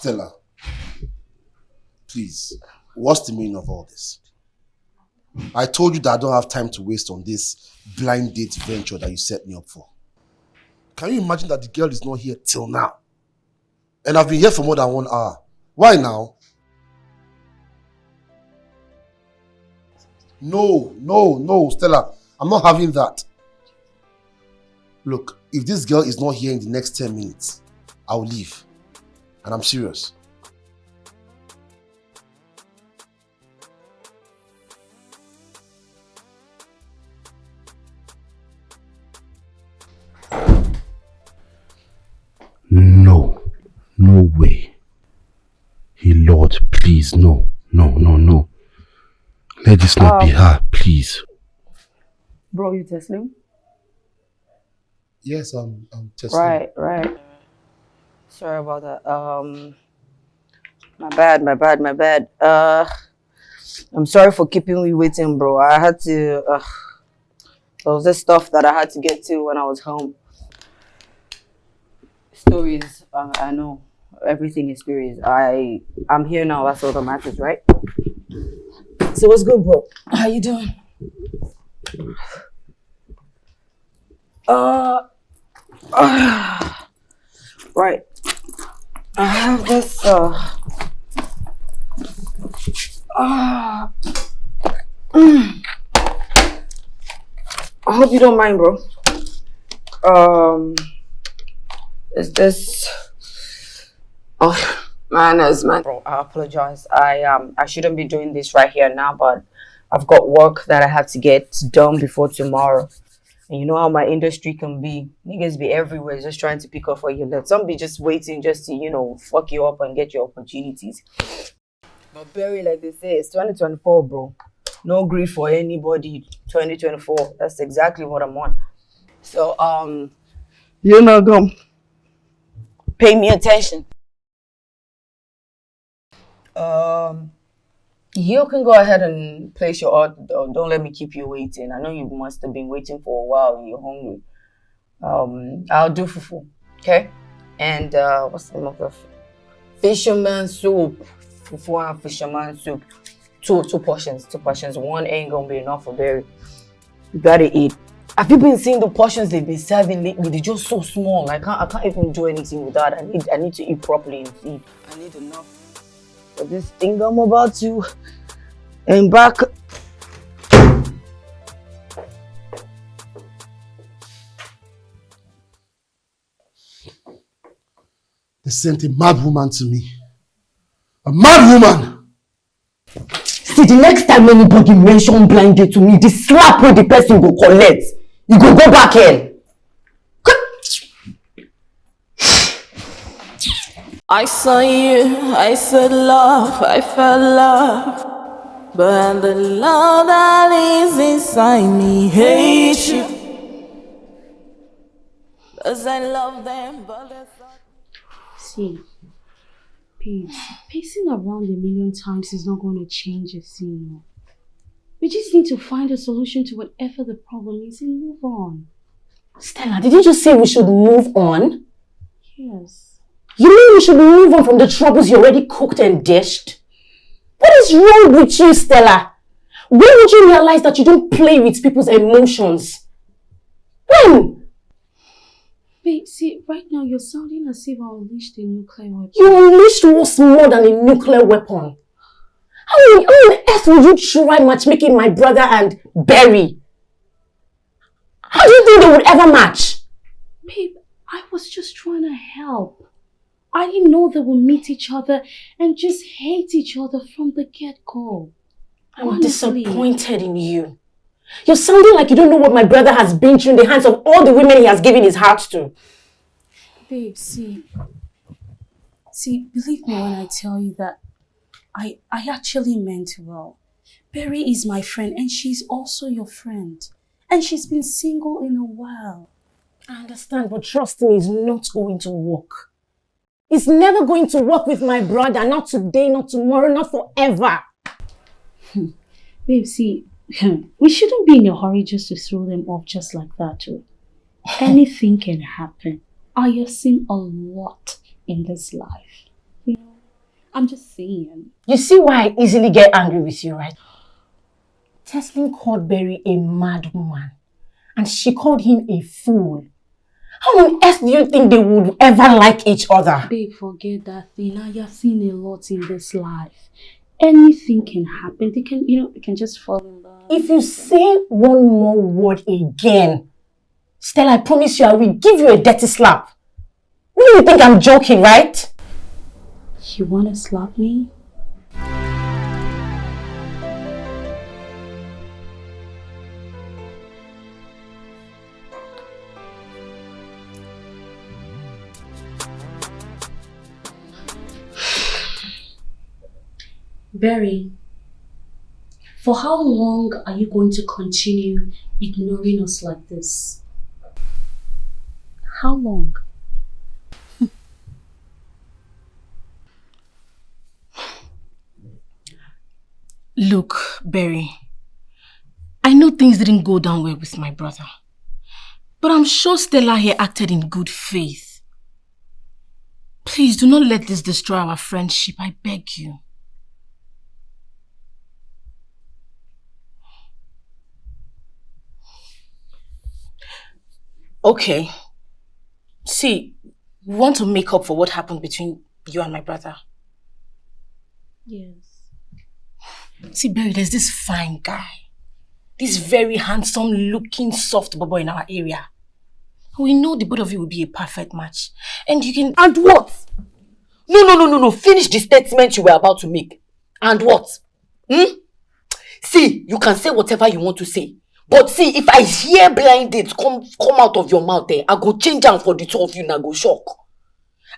Stella, please, what's the meaning of all this? I told you that I don't have time to waste on this blind date venture that you set me up for. Can you imagine that the girl is not here till now? And I've been here for more than 1 hour. Why now? No, Stella. I'm not having that. Look, if this girl is not here in the next 10 minutes, I'll leave. And I'm serious. No way. Hey Lord, please, no. Let this not be her, please. Bro, you testing? Yes, I'm testing. Right. Sorry about that. My bad. I'm sorry for keeping you waiting, bro. I had to, there was this stuff that I had to get to when I was home. Stories, I know. Everything is stories. I'm here now, that's all that matters, right? So what's good, bro? How you doing? Right. I have this, I hope you don't mind, bro. Is this... Oh, man. Bro, I apologize. I shouldn't be doing this right here now, but I've got work that I have to get done before tomorrow. And you know how my industry can be. Niggas be everywhere just trying to pick up for you. Let some be just waiting just to, you know, fuck you up and get your opportunities. But Barry, like they say, it's 2024, bro. No grief for anybody. 2024. That's exactly what I'm on. So, you're not gonna pay me attention. You can go ahead and place your order. Don't let me keep you waiting. I know you must have been waiting for a while and you're hungry. I'll do fufu, okay? And what's the name of the fisherman soup? Fufu and fisherman soup. Two portions. One ain't gonna be enough for Barry. You gotta eat. Have you been seeing the portions they've been serving lately? They're just so small. I can't even do anything with that. I need to eat properly and feed. I need enough. But this thing I'm about to embark. They sent a mad woman to me. A mad woman! See, the next time anybody mention blind date to me, the slap where the person go collect, you go back in. I saw you, I said love, I felt love, but the love that is inside me hates you. 'Cause I love them, but that's not... See, pacing around a million times is not going to change a thing. We just need to find a solution to whatever the problem is and move on. Stella, did you just say we should move on? Yes. You mean we should move on from the troubles you already cooked and dished? What is wrong with you, Stella? When would you realize that you don't play with people's emotions? When? Babe, see, right now you're sounding as if I unleashed a nuclear weapon. You unleashed what's more than a nuclear weapon. How on earth would you try matchmaking my brother and Barry? How do you think they would ever match? Babe, I was just trying to help. I didn't know they would meet each other and just hate each other from the get-go. I'm disappointed in you. You're sounding like you don't know what my brother has been through in the hands of all the women he has given his heart to. Babe, see, believe me when I tell you that I actually meant well. Barry is my friend and she's also your friend. And she's been single in a while. I understand, but trust me, it's not going to work. It's never going to work with my brother. Not today, not tomorrow, not forever. Babe, see, we shouldn't be in a hurry just to throw them off just like that too. Anything can happen. I have seen a lot in this life. You know? I'm just saying. You see why I easily get angry with you, right? Teslin called Berry a mad woman. And she called him a fool. How on earth do you think they would ever like each other? Babe, forget that thing. I have seen a lot in this life. Anything can happen. They can just fall in love. If you say one more word again, Stella, I promise you I will give you a dirty slap. You think I'm joking, right? You want to slap me? Barry, for how long are you going to continue ignoring us like this? How long? Look, Barry, I know things didn't go down well with my brother, but I'm sure Stella here acted in good faith. Please do not let this destroy our friendship, I beg you. Okay. See, we want to make up for what happened between you and my brother. Yes. See, Barry, there's this fine guy. This very handsome looking soft boy in our area. We know the both of you will be a perfect match. And you can... And what? No. Finish the statement you were about to make. And what? See, you can say whatever you want to say. But see, if I hear blind dates come out of your mouth there, I go change them for the two of you and I go shock.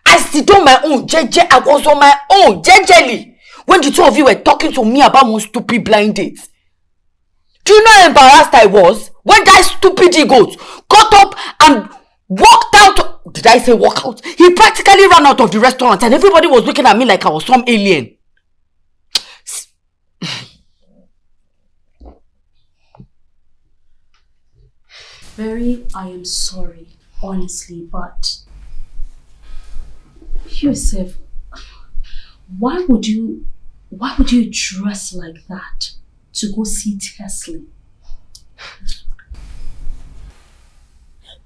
I sit on my own, I was on my own, jejely, when the two of you were talking to me about my stupid blind dates. Do you know how embarrassed I was when that stupid idiot got up and walked out? Did I say walk out? He practically ran out of the restaurant and everybody was looking at me like I was some alien. Barry, I am sorry, honestly, but yourself, why would you dress like that to go see Teslin?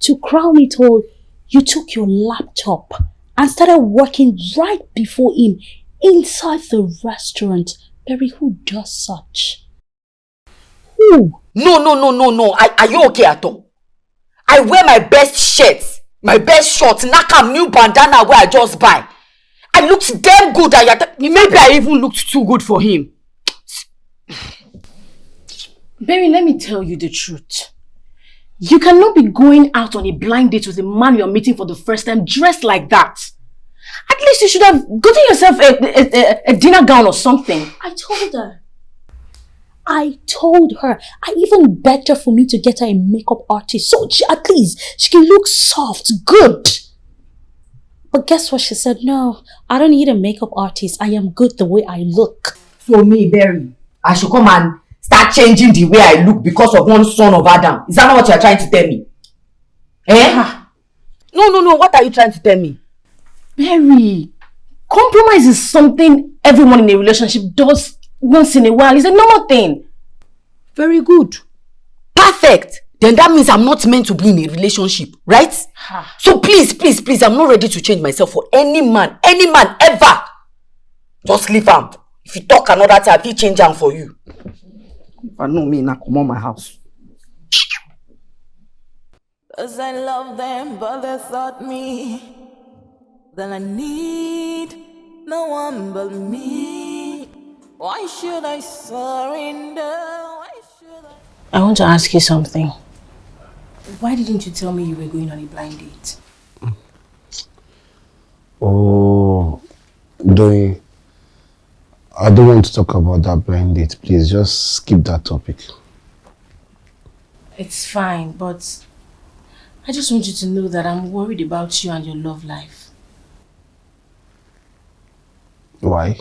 To crown it all, you took your laptop and started working right before him inside the restaurant. Barry, who does such? Who? No. Are you okay at all? I wear my best shirts, my best shorts, nakam, new bandana where I just buy. I looked damn good. Maybe I even looked too good for him. Barry, let me tell you the truth. You cannot be going out on a blind date with a man you're meeting for the first time dressed like that. At least you should have gotten yourself a dinner gown or something. I told her. I even begged her for me to get her a makeup artist so at least she can look soft, good. But guess what she said? No, I don't need a makeup artist. I am good the way I look. So me, Barry, I should come and start changing the way I look because of one son of Adam. Is that not what you're trying to tell me? No. What are you trying to tell me? Barry, compromise is something everyone in a relationship does once in a while. It's a normal thing. Very good. Perfect. Then that means I'm not meant to be in a relationship, right? So please, I'm not ready to change myself for any man ever. Just leave him. If you talk another time, I'll change him for you. If I know me, now come on my house. 'Cause I love them, but they thought me that I need no one but me. Why should I surrender? Why should I want to ask you something. Why didn't you tell me you were going on a blind date? Oh, Doyin, I don't want to talk about that blind date. Please, just skip that topic. It's fine, but I just want you to know that I'm worried about you and your love life. Why?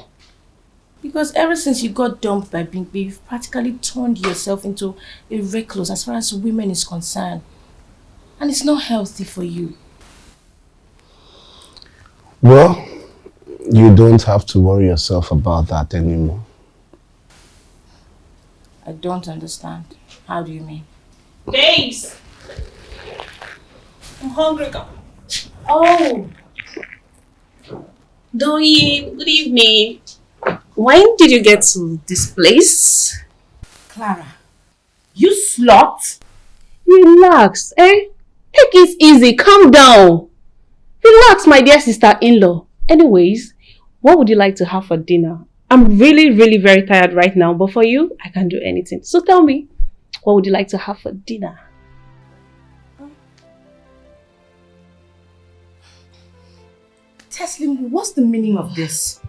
Because ever since you got dumped by Bingbie, you've practically turned yourself into a recluse as far as women is concerned. And it's not healthy for you. Well, You don't have to worry yourself about that anymore. I don't understand. How do you mean? Babes! I'm hungry. Oh! Doyin, good evening. When did you get to this place? Clara, you slut! Relax, eh? Take it easy, calm down. Relax, my dear sister-in-law. Anyways, what would you like to have for dinner? I'm really very tired right now, but for you, I can do anything. So tell me, what would you like to have for dinner? Teslim, what's the meaning of this?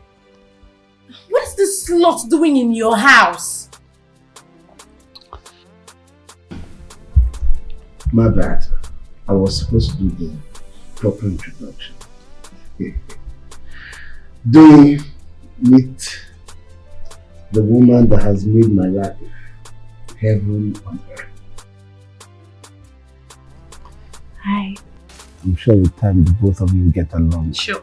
What's this slut doing in your house? My bad. I was supposed to do the proper introduction. Do you meet the woman that has made my life heaven on earth? Hi. I'm sure with time the both of you will get along. Sure.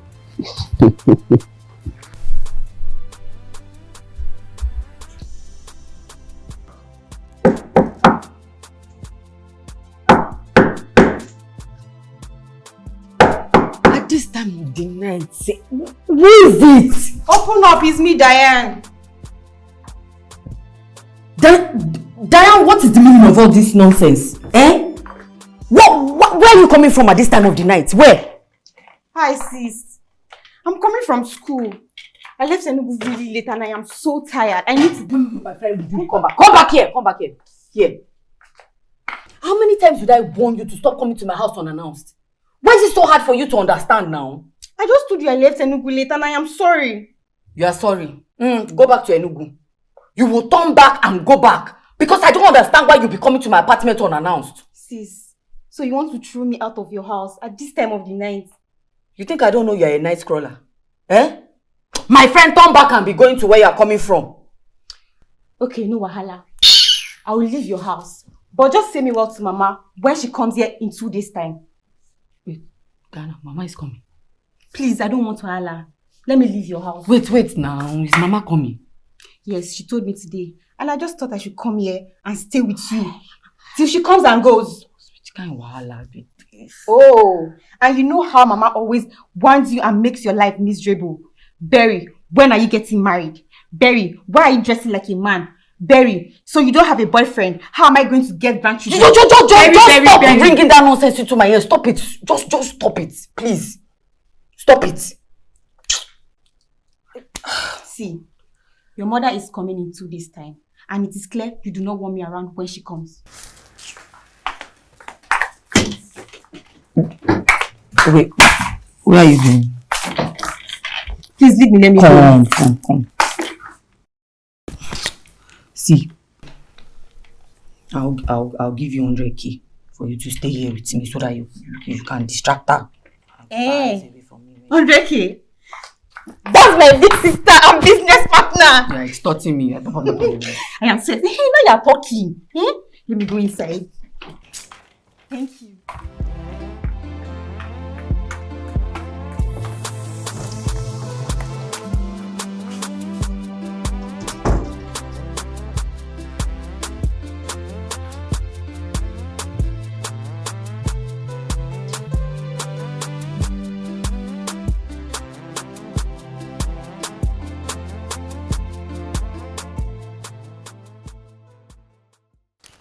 At this time of the night, say, who is it? Open up, it's me, Diane. Diane, what is the meaning of all this nonsense? Eh? Where are you coming from at this time of the night? Where? Hi, sis. I'm coming from school. I left Enugu really late and I am so tired. I need to be with my friend. Come back. Come back here. Come back here. Here. How many times did I warn you to stop coming to my house unannounced? Why is it so hard for you to understand now? I just told you I left Enugu late and I am sorry. You are sorry. Go back to Enugu. You will turn back and go back. Because I don't understand why you'll be coming to my apartment unannounced. Sis, so you want to throw me out of your house at this time of the night? You think I don't know you're a night crawler? Eh? My friend, turn back and be going to where you're coming from. Okay, no wahala. I will leave your house. But just say me well to Mama when she comes here in 2 days' time. Wait, Ghana, Mama is coming. Please, I don't want wahala. Let me leave your house. Wait now. Is Mama coming? Yes, she told me today. And I just thought I should come here and stay with you. Till she comes and goes. Which kind of wahala be this? Oh, and you know how Mama always wants you and makes your life miserable. Berry, when are you getting married? Berry, why are you dressing like a man? Berry, so you don't have a boyfriend. How am I going to get grandchildren? Just stop bringing that nonsense into my ear. Stop it. Just stop it. Please. Stop it. See, your mother is coming in 2 days' time. And it is clear you do not want me around when she comes. Wait, where are you going? Please leave me, let me go. Come. See, I'll give you 100k for you to stay here with me so that you can distract her. 100k? That's my big sister and business partner. You're extorting me. I don't have no problem. I am saying, hey, now you're talking. Eh? Let me go inside. Thank you.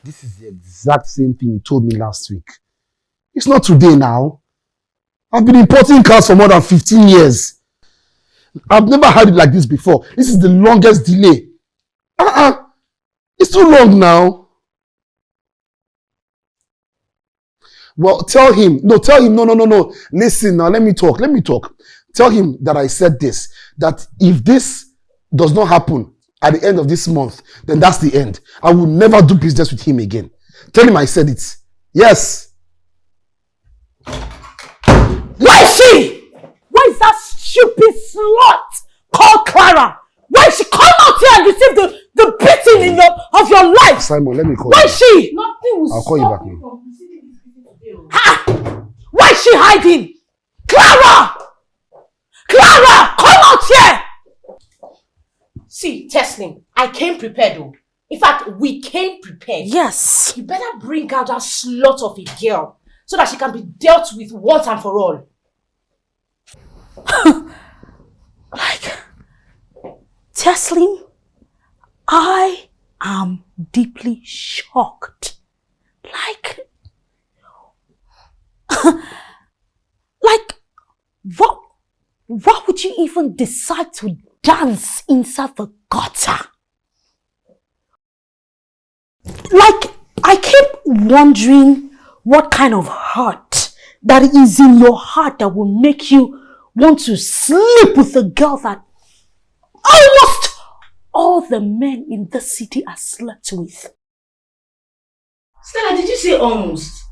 This is the exact same thing you told me last week. It's not today now. I've been importing cars for more than 15 years. I've never had it like this before. This is the longest delay. It's too long now. Well, tell him. No. Listen now, let me talk. Tell him that I said this. That if this does not happen at the end of this month, then that's the end. I will never do business with him again. Tell him I said it. Yes. Where is she? Where is that stupid slut called Clara? Why is she come out here and receive the beating of your life? Simon, let me call you. Where is she? I'll call you back now. Ha! Why is she hiding? Clara! Clara, come out here! See, Teslim, I came prepared though. In fact, we came prepared. Yes. You better bring out that slut of a girl so that she can be dealt with once and for all. Like, Teslim, I am deeply shocked. Like, why would you even decide to dance inside the gutter? Like, I keep wondering what kind of hurt that is in your heart that will make you want to sleep with a girl that almost all the men in the city are slept with. Stella, did you say almost?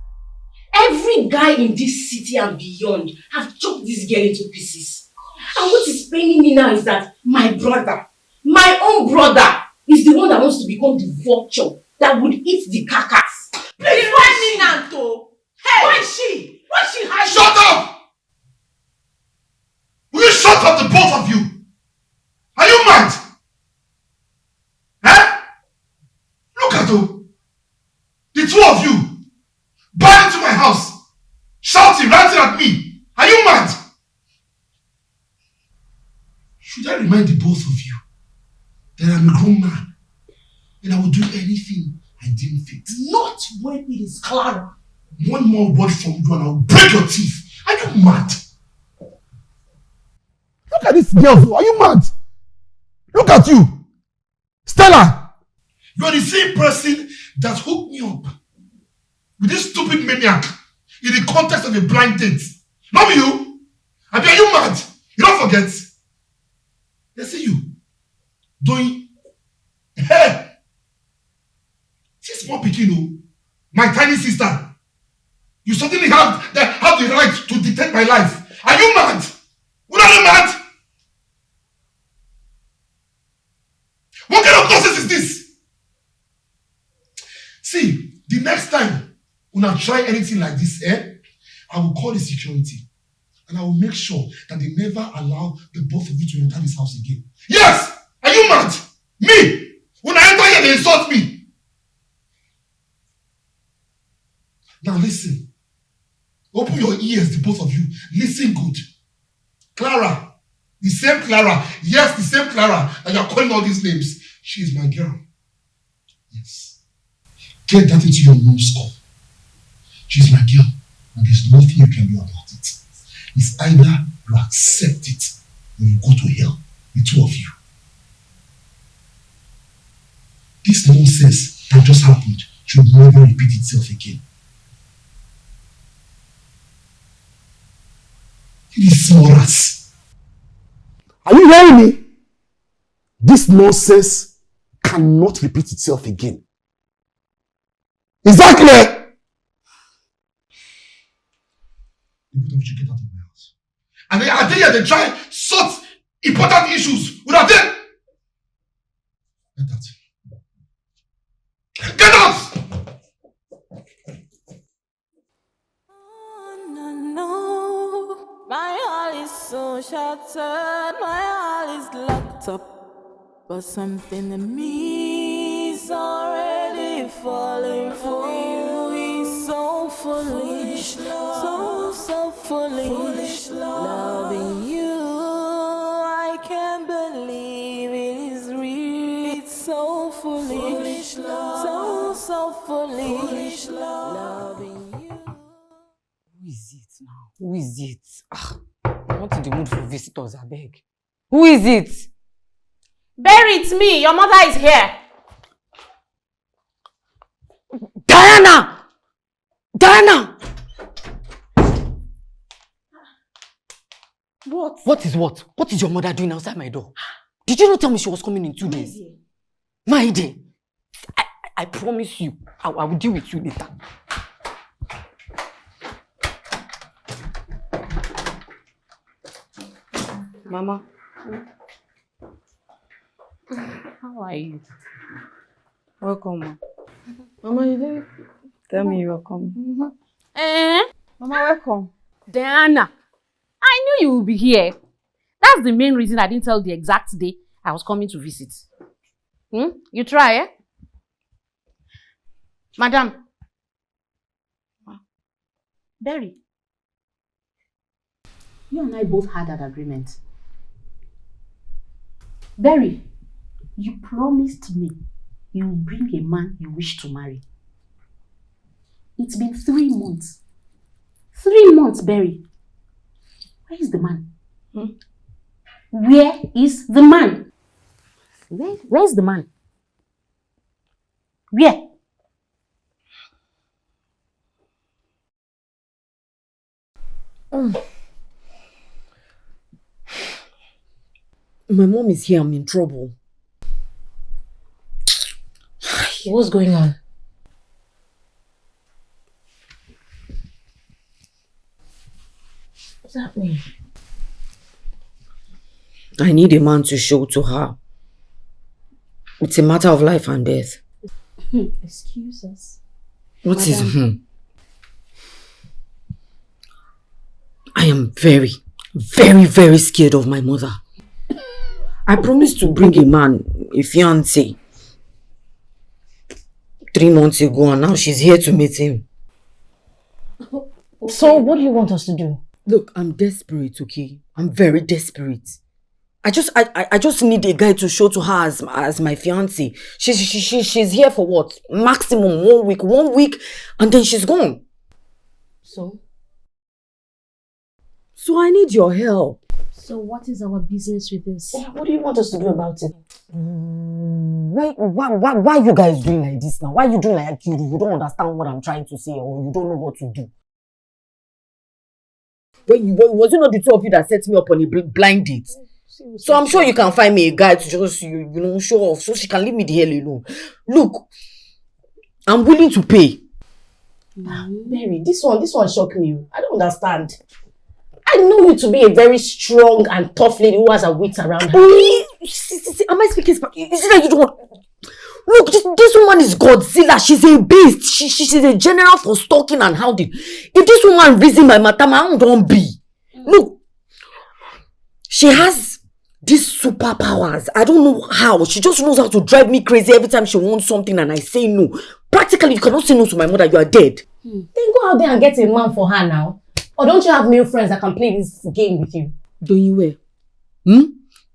Every guy in this city and beyond have chopped this girl into pieces. And what is paining me now is that my brother, my own brother, is the one that wants to become the vulture that would eat the carcass. Please, why me, Nanto? Hey! Why is she? Why is she hiding? Shut up! Will you shut up, the both of you? Are you mad? Eh? Look at them. The two of you burn into my house, shouting, ranting at me. Are you mad? Should I remind the both of you that I'm a grown man and I will do anything I deem fit? Not when it is Clara. One more word from you and I'll break your teeth. Are you mad? Look at this girl. Are you mad? Look at you. Stella. You're the same person that hooked me up with this stupid maniac in the context of a blind date. Not you. I mean, are you mad? You don't forget. They see you doing. Hey! She's small Pikino, my tiny sister. You suddenly have the right to dictate my life. Are you mad? What are you mad? What kind of nonsense is this? See, the next time when I try anything like this, I will call the security and I will make sure that they never allow the both of you to enter this house again. Yes! Are you mad? Me! When I enter here, they insult me. Now listen. Open your ears, the both of you. Listen good. Clara. The same Clara. Yes, the same Clara. And you're calling all these names. She is my girl. Yes. Get that into your mom's skull. She's my girl. And there's nothing you can do about it. It's either you accept it or you go to hell. The two of you. This nonsense that just happened should never repeat itself again. It is small rats. Are you hearing me? This nonsense cannot repeat itself again. Is that clear? The both of you should get out of my house. And then are they here? They try to sort important issues without them. Get out. Get out! My heart is so shattered, my heart is locked up. But something in me is already falling for you. It's so foolish, so foolish. Loving you, I can't believe it is real. It's so foolish, so foolish. Loving you. Who is it now? Who is it? I'm not in the mood for visitors, I beg. Who is it? Barry, it's me. Your mother is here. Diana! Diana! What? What is what? What is your mother doing outside my door? Did you not tell me she was coming in 2 days? My dear. I promise you, I will deal with you later. Mama. How are you? Welcome, ma. Mama, you didn't tell me you were coming. Mama, welcome. Diana, I knew you would be here. That's the main reason I didn't tell the exact day I was coming to visit. You try, eh? Madam. Berry. You and I both had that agreement. Berry, you promised me you will bring a man you wish to marry. It's been 3 months. 3 months, Berry. Where is the man? Where is the man? Where is the man? Where? My mom is here. I'm in trouble. What's going on? What's happening? I need a man to show to her. It's a matter of life and death. Excuse us. What is I am very, very, very scared of my mother. I promised to bring a man, a fiancé, 3 months ago, and now she's here to meet him. So what do you want us to do? Look, I'm desperate, okay? I'm very desperate. I just need a guy to show to her as my fiancé. She's here for what? Maximum 1 week. 1 week, and then she's gone. So I need your help. So what is our business with this? what do you want us to do about it? Why are you guys doing like this now? Why are you doing like you don't understand what I'm trying to say, or you don't know what to do? Was it not the two of you that set me up on a blind date? So I'm sure you can find me a guy to just show off, so she can leave me the hell alone. Look, I'm willing to pay. Mary, this one shocked me. I don't understand. I know you to be a very strong and tough lady who has her wits around her. Am I speaking Spanish? Is it that you don't... Look, this woman is Godzilla. She's a beast. She's a general for stalking and hounding. If this woman reason my matter, my own don't be. Look, she has these superpowers. I don't know how. She just knows how to drive me crazy every time she wants something and I say no. Practically, you cannot say no to my mother. You are dead. Then go out there and get a man for her now. Or don't you have male friends that can play this game with you? Don't you wear?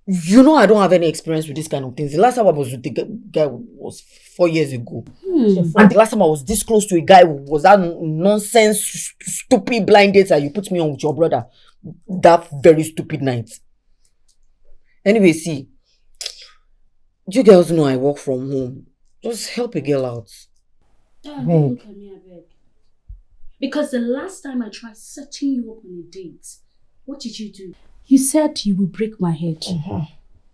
You know I don't have any experience with this kind of things. The last time I was with the guy was 4 years ago. And the last time I was this close to a guy was that nonsense, stupid blind date that you put me on with your brother. That very stupid night. Anyway, see. You girls know I work from home. Just help a girl out. Look at me, I beg. Because the last time I tried setting you up on a date, what did you do? You said you will break my head.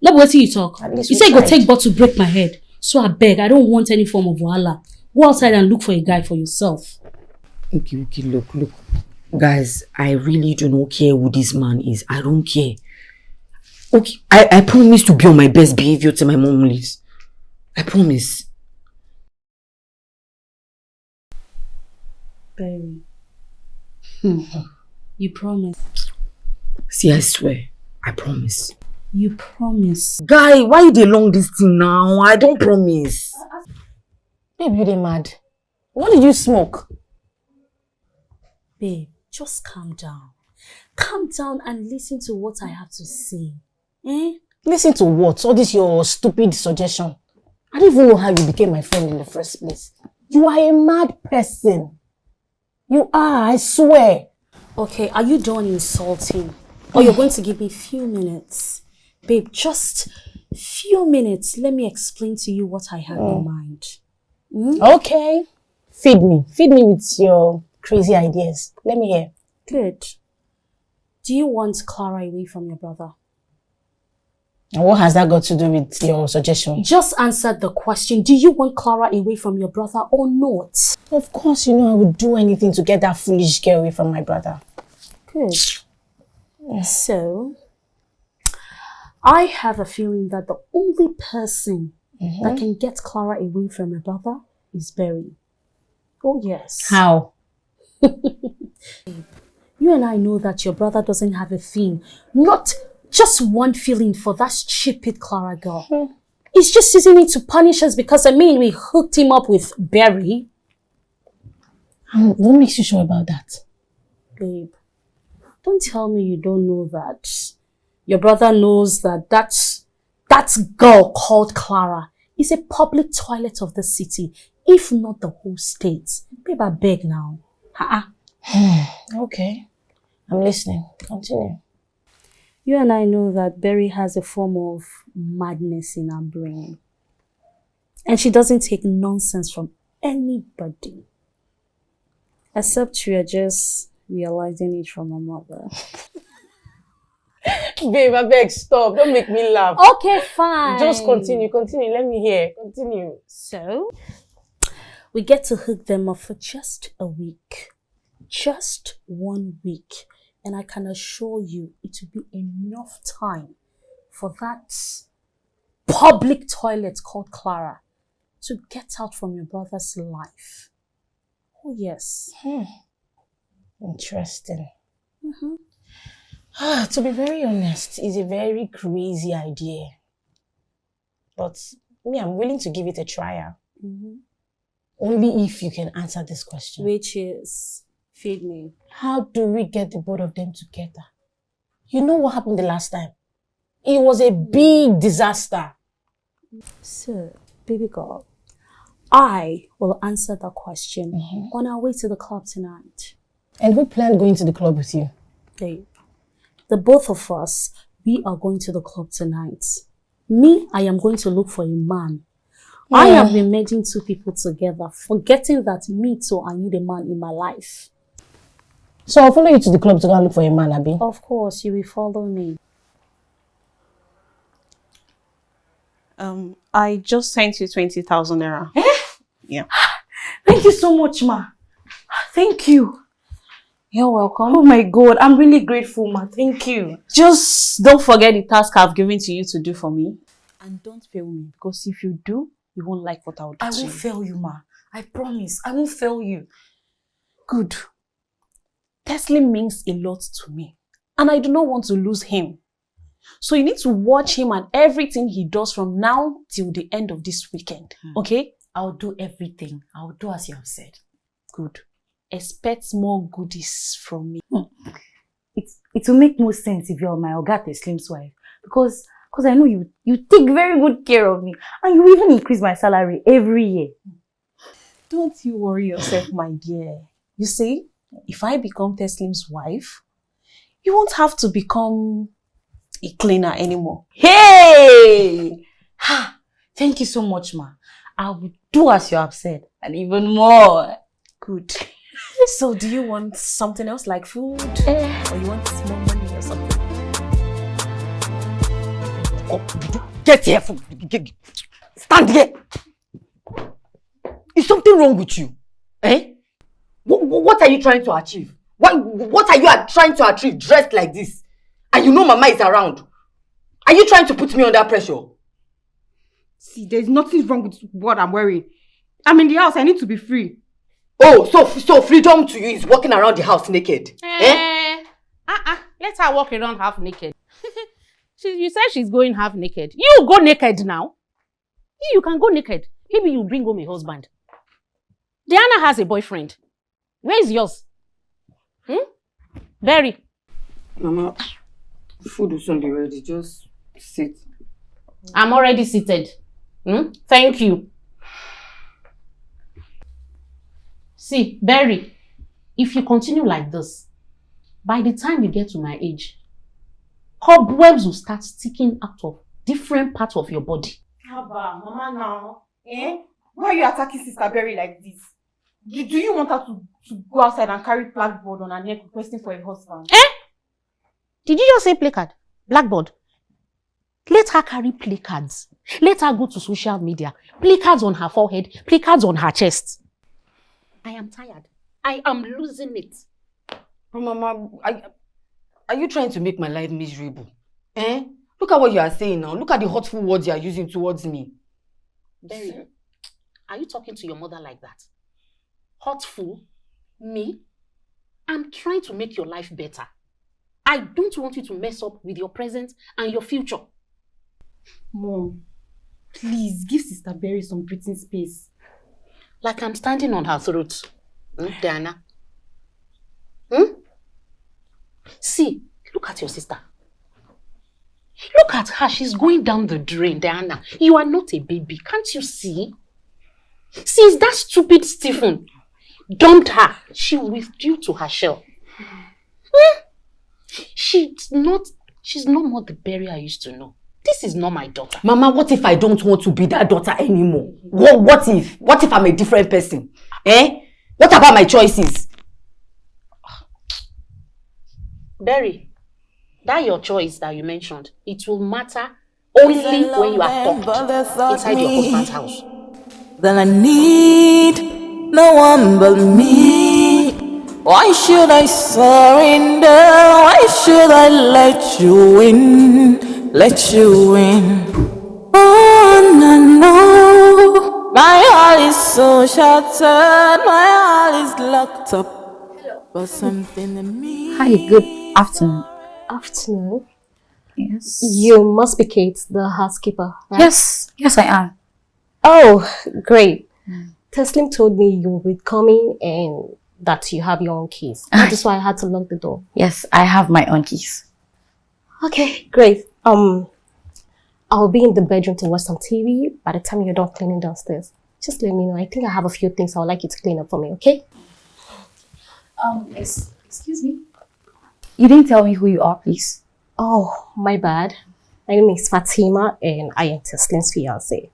Let me see you talk. You said you go take bottle to break my head. So I beg, I don't want any form of wahala. Go outside and look for a guy for yourself. Okay, look. Guys, I really do not care who this man is. I don't care. Okay, I promise to be on my best behavior till my mom leaves. I promise. Baby. You promise. See, I swear. I promise. You promise. Guy, why you dey long this thing now? I don't promise. Babe, you dey mad. What did you smoke? Babe, just calm down. Calm down and listen to what I have to say. Listen to what? All this your stupid suggestion. I don't even know how you became my friend in the first place. You are a mad person. You are, I swear. Okay, are you done insulting? Or you're going to give me a few minutes? Babe, just few minutes. Let me explain to you what I have in mind. Okay. Feed me. Feed me with your crazy ideas. Let me hear. Good. Do you want Clara away from your brother? And what has that got to do with your suggestion? Just answer the question. Do you want Clara away from your brother or not? Of course, you know I would do anything to get that foolish girl away from my brother. Good. So, I have a feeling that the only person that can get Clara away from your brother is Barry. Oh yes. How? You and I know that your brother doesn't have a thing. Not just one feeling for that stupid Clara girl. He's just using it to punish us because, we hooked him up with Barry. What makes you sure about that? Babe, don't tell me you don't know that. Your brother knows that that girl called Clara is a public toilet of the city, if not the whole state. Babe, I beg now. Okay. I'm listening. Continue. You and I know that Barry has a form of madness in her brain. And she doesn't take nonsense from anybody. Except we are just realizing it from her mother. Babe, I beg, stop. Don't make me laugh. Okay, fine. Just continue. Let me hear. Continue. So, we get to hook them up for just a week. Just 1 week. And I can assure you it will be enough time for that public toilet called Clara to get out from your brother's life. Oh, yes. Interesting. To be very honest, it's a very crazy idea. But me, I'm willing to give it a trial. Only if you can answer this question. Which is, feed me. How do we get the both of them together? You know what happened the last time? It was a big disaster. So, baby girl, I will answer that question on our way to the club tonight. And who planned going to the club with you? Babe, the both of us, we are going to the club tonight. Me, I am going to look for a man. Yeah. I have been merging two people together, forgetting that me too, I need a man in my life. So I'll follow you to the club to go and look for a man, Abi? Of course, you will follow me. I just sent you 20,000 naira. Yeah. Thank you so much, ma. Thank you. You're welcome. Oh my God, I'm really grateful, ma. Thank you. Just don't forget the task I've given to you to do for me. And don't fail me, because if you do, you won't like what I'll do. I won't fail you, ma. I promise. I won't fail you. Good. Teslim means a lot to me. And I do not want to lose him. So you need to watch him and everything he does from now till the end of this weekend. Okay? I'll do everything. I'll do as you have said. Good. Expect more goodies from me. It will make more sense if you're my Oga Teslim's wife. Because I know you take very good care of me. And you even increase my salary every year. Don't you worry yourself, my dear. You see, if I become Teslim's wife, you won't have to become a cleaner anymore. Hey! Thank you so much, ma. I will do as you have said. And even more. Good. So do you want something else like food? Or you want more money or something? Get here. Stand here. Is something wrong with you? Eh? What are you trying to achieve? What are you trying to achieve dressed like this? And you know Mama is around. Are you trying to put me under pressure? See, there's nothing wrong with what I'm wearing. I'm in the house. I need to be free. Oh, so freedom to you is walking around the house naked? Let her walk around half naked. You said she's going half naked. You go naked now. You can go naked. Maybe you bring home a husband. Diana has a boyfriend. Where is yours? Barry. Mama, food will soon be ready. Just sit. I'm already seated. Thank you. See, Barry, if you continue like this, by the time you get to my age, cobwebs will start sticking out of different parts of your body. Haba, Mama now. Why are you attacking Sister Barry like this? Do you want her to go outside and carry blackboard on her neck requesting for a husband? Did you just say placard? Blackboard? Let her carry placards. Let her go to social media. Placards on her forehead, placards on her chest. I am tired. I am losing it. Oh, Mama, are you trying to make my life miserable? Look at what you are saying now. Look at the hurtful words you are using towards me. Barry, are you talking to your mother like that? Hurtful? Me? I'm trying to make your life better. I don't want you to mess up with your present and your future. Mom, please give Sister Berry some breathing space. Like I'm standing on her throat. Diana? See, look at your sister. Look at her. She's going down the drain, Diana. You are not a baby. Can't you see? Since that stupid Stephen dumped her, she withdrew to her shell. She's not more the Berry I used to know. This is not my daughter. Mama, what if I don't want to be that daughter anymore? What if? What if I'm a different person? What about my choices? Berry, that your choice that you mentioned, it will matter only when you are talked inside your husband's house. Then I need no one but me. Why should I surrender? Why should I let you in? Let you in. Oh, no. My heart is so shattered. My heart is locked up. But something in me. Hi, good afternoon. Afternoon. Yes. You must be Kate, the housekeeper, right? Yes, I am. Oh, great. Teslim told me you will be coming and that you have your own keys. That is why I had to lock the door. Yes, I have my own keys. Okay, great. I'll be in the bedroom to watch some TV. By the time you're done cleaning downstairs, just let me know. I think I have a few things I would like you to clean up for me, okay? Excuse me. You didn't tell me who you are, please. Oh, my bad. My name is Fatima and I am Teslim's fiancé.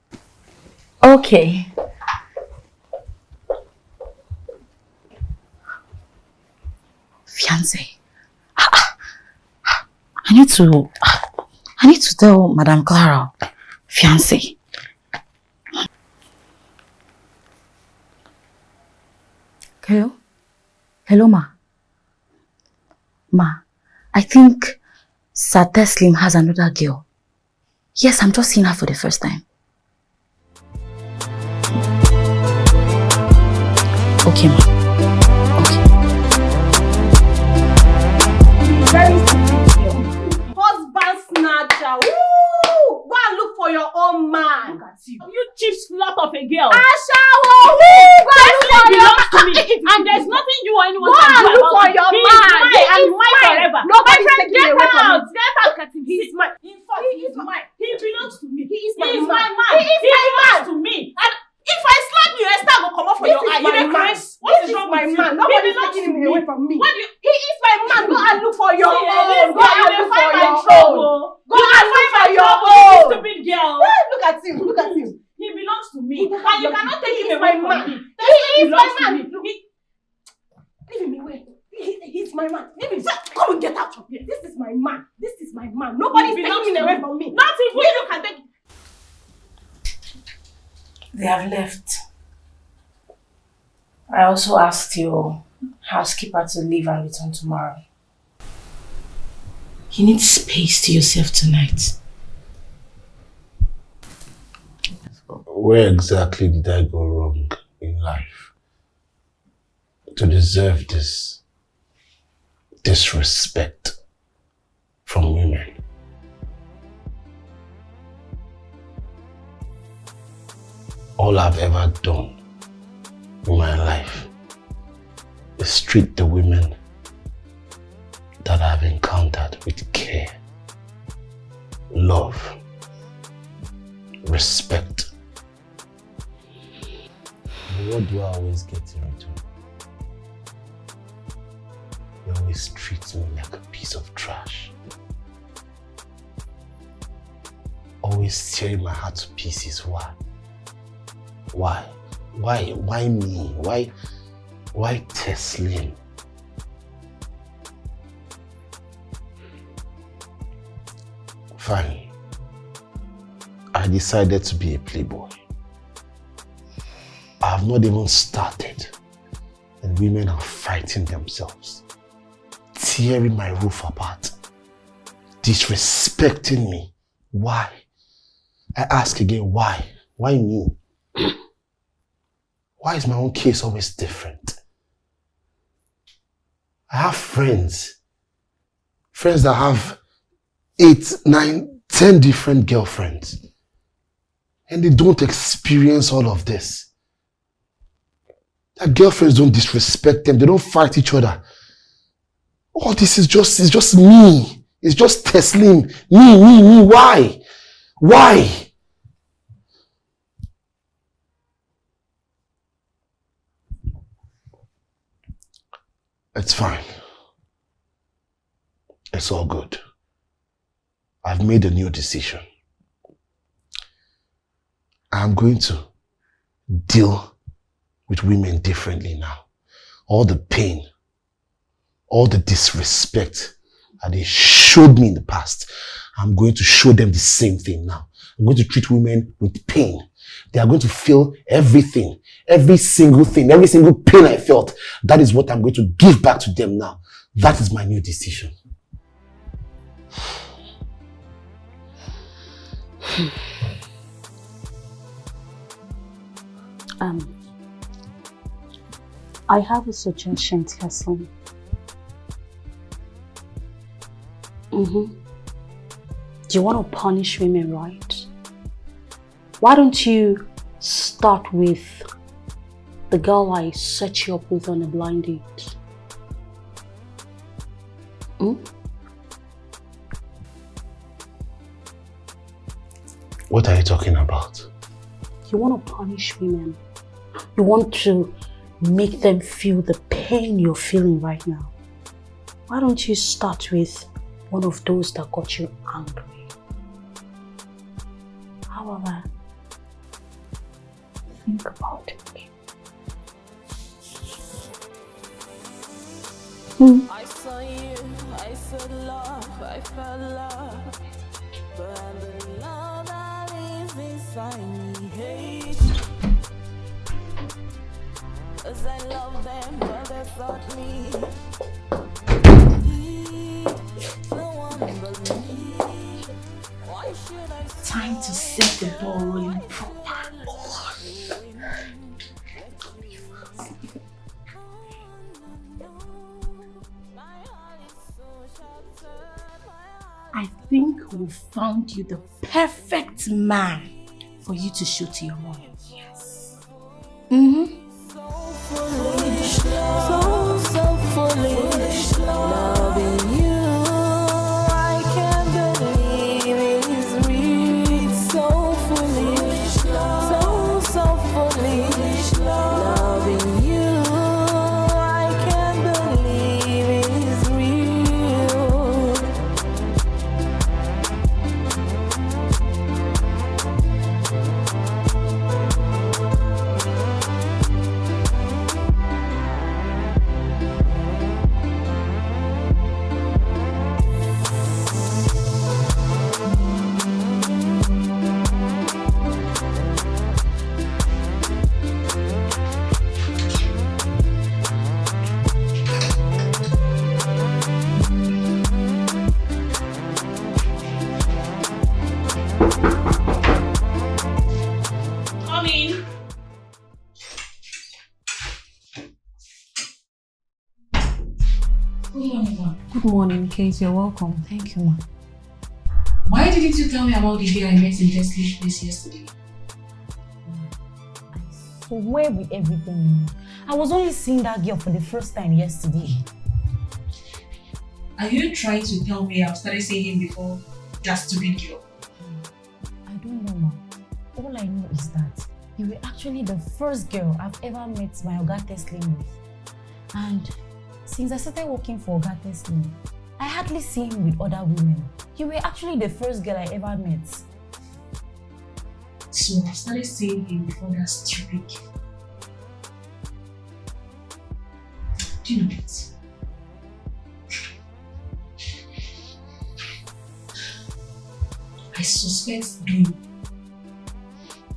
Okay. Fiancé. I need to tell Madame Clara. Fiancé. Hello? Hello, Ma. Ma, I think Sir Teslim has another girl. Yes, I'm just seeing her for the first time. Okay, Ma. Okay. Very stupid. Husband snatcher. Woo! Go and look for your own man. Look at you. You cheap slut of a girl. Ashawo! Woo! Belongs to me. And there's nothing you or anyone can do about it. Go and look for your man. He is mine forever. Nobody is taking away from me. Get out. He's mine. In fact, he is mine. He belongs to me. He is my man. He belongs to me. And if I slap you, Esther will come off for your eye. You make Chris. What is wrong with you? Nobody is taking him away from me. He is my man. Go and look for your own. Go and look for your own. Go and look for your own. Stupid girl. Look at him. Look at him. He belongs to me. And you cannot take him away from me. He is my man. Leave him away. He's my man. Leave him. Come and get out of here. This is my man. This is my man. Nobody is taking him away from me. Not even you can take. They have left. I also asked your housekeeper to leave and return tomorrow. You need space to yourself tonight. Where exactly did I go wrong in life to deserve this disrespect from women? All I've ever done in my life is treat the women that I've encountered with care, love, respect. But what do I always get in return? You always treat me like a piece of trash. Always tearing my heart to pieces. Why? Why? Why me? Why Teslim? Fine. I decided to be a playboy. I have not even started, and women are fighting themselves, tearing my roof apart, disrespecting me. Why? I ask again, why? Why me? Why is my own case always different? I have friends Friends that have 8, 9, 10 different girlfriends. And they don't experience all of this. Their girlfriends don't disrespect them. They don't fight each other. All this is just me. It's just Teslim. Me. Why? Why? It's fine. It's all good. I've made a new decision. I'm going to deal with women differently now. All the pain, all the disrespect that they showed me in the past, I'm going to show them the same thing now. I'm going to treat women with pain. They are going to feel everything, every single thing, every single pain I felt. That is what I'm going to give back to them now. That is my new decision. I have a suggestion, Teslim. Do you want to punish women, right? Why don't you start with the girl I set you up with on a blind date? What are you talking about? You want to punish women. You want to make them feel the pain you're feeling right now. Why don't you start with one of those that got you angry? However, think about it. I saw you, I saw love, I felt love, but the love that is inside me hate. 'Cause I love them, but they thought me no one but me. Why should I? Time to set the ball rolling proper. I think we found you the perfect man for you to shoot your own. Yes. So foolish, so foolish, loving you. I can't believe it is real. So foolish, so foolish, loving you. I can't believe it is real. Come in. Good morning, ma. Good morning, Kate. You're welcome. Thank you, ma. Why didn't you tell me about the girl I met in Tesley's place yesterday? So where with everything? I was only seeing that girl for the first time yesterday. Are you trying to tell me I've started seeing him before that stupid girl? I don't know, ma. All I know is that you were actually the first girl I've ever met my Oga Teslim with. And since I started working for Oga Teslim, I hardly see him with other women. You were actually the first girl I ever met. So I started seeing him before that stupid girl. Do you know what? I suspect you,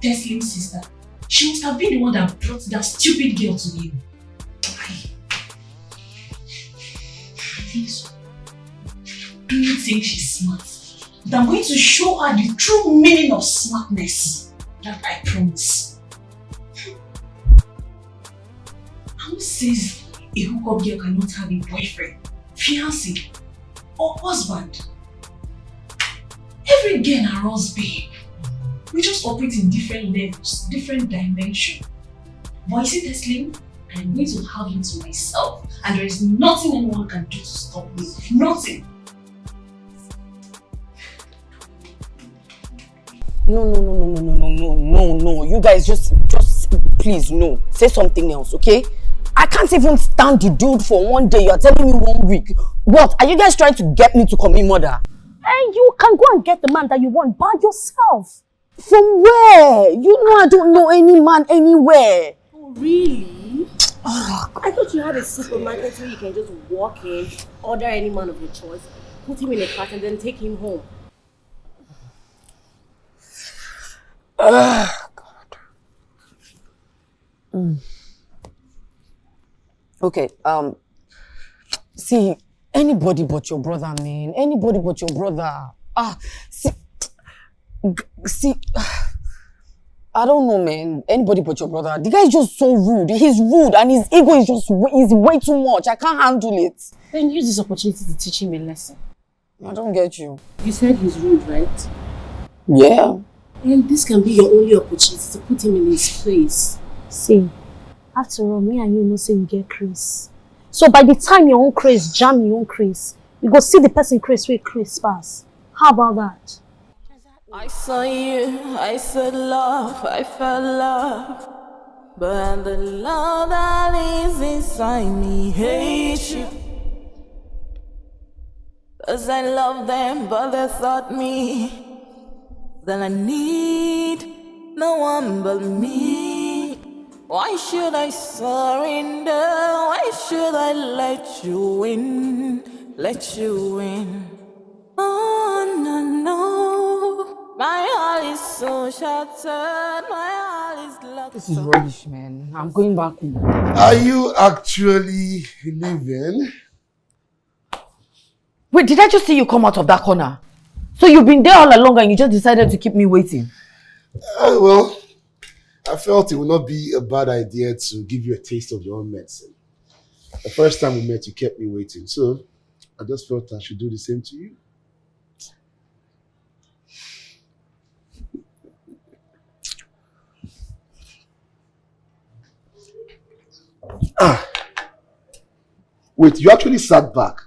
Teslim's sister. She must have been the one that brought that stupid girl to you. I think so. Do you think she's smart? But I'm going to show her the true meaning of smartness. That I promise. Who says a hookup girl cannot have a boyfriend? Fiancé? or husband. Every girl and us, babe. We just operate in different levels, different dimensions. But you see, Teslim, I'm going to have you to myself, and there is nothing anyone can do to stop me. Nothing. No. You guys just please, no. Say something else, okay? I can't even stand the dude for one day. You're telling me 1 week. What? Are you guys trying to get me to commit murder? And you can go and get the man that you want by yourself. From where? You know I don't know any man anywhere. Oh, really? I thought you had a supermarket where you can just walk in, order any man of your choice, put him in a cart and then take him home. God. Okay, see, anybody but your brother, man. Anybody but your brother. See, I don't know, man. Anybody but your brother. The guy is just so rude. He's rude and his ego is way too much. I can't handle it. Then use this opportunity to teach him a lesson. I don't get you. You said he's rude, right? Yeah. And this can be your only opportunity to put him in his place. See, after all, me and you know say we get craze. So by the time your own craze jam your own craze, you go see the person craze where craze pass. How about that? I saw you, I said love, I felt love. But the love that is inside me hates you. 'Cause I love them, but they thought me. Then I need no one but me. Why should I surrender? Why should I let you in? Let you in. Oh no. My heart is so shattered. My heart is locked. This is rubbish, man. I'm going back home. Are you actually leaving? Wait, did I just see you come out of that corner? So you've been there all along and you just decided to keep me waiting? Well, I felt it would not be a bad idea to give you a taste of your own medicine. The first time we met, you kept me waiting. So I just felt I should do the same to you. Wait, you actually sat back?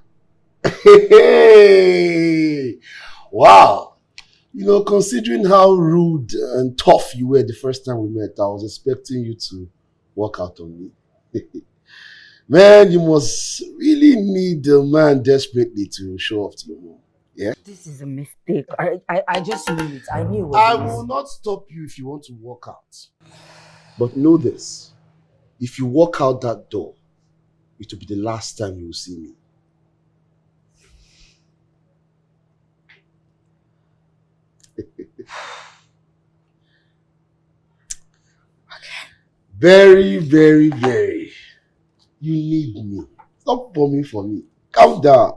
Hey! Wow! You know, considering how rude and tough you were the first time we met, I was expecting you to walk out on me. Man, you must really need a man desperately to show off to your mom. Yeah? This is a mistake. I just knew it. I knew it. I will not stop you if you want to walk out. But know this. If you walk out that door, it will be the last time you will see me. Very, very, very. You need me. Stop bombing for me. Calm down.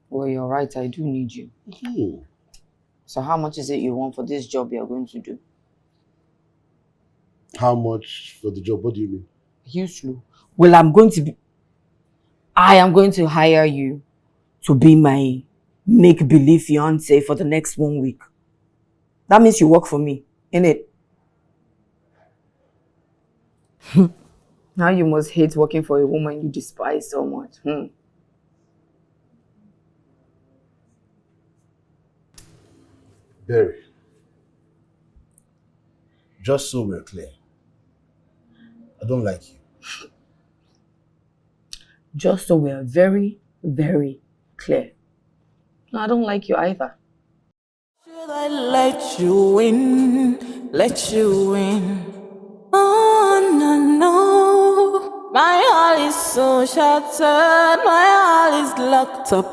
Well, you're right. I do need you. So how much is it you want for this job you're going to do? How much for the job? What do you mean? Hugely. Well, I am going to hire you to be my make-believe fiance for the next 1 week. That means you work for me, innit? Now you must hate working for a woman you despise so much. Barry, just so we're clear, I don't like you. Just so we're very, very clear. No, I don't like you either. Should I let you in? Let you in. Oh no. My heart is so shattered. My heart is locked up.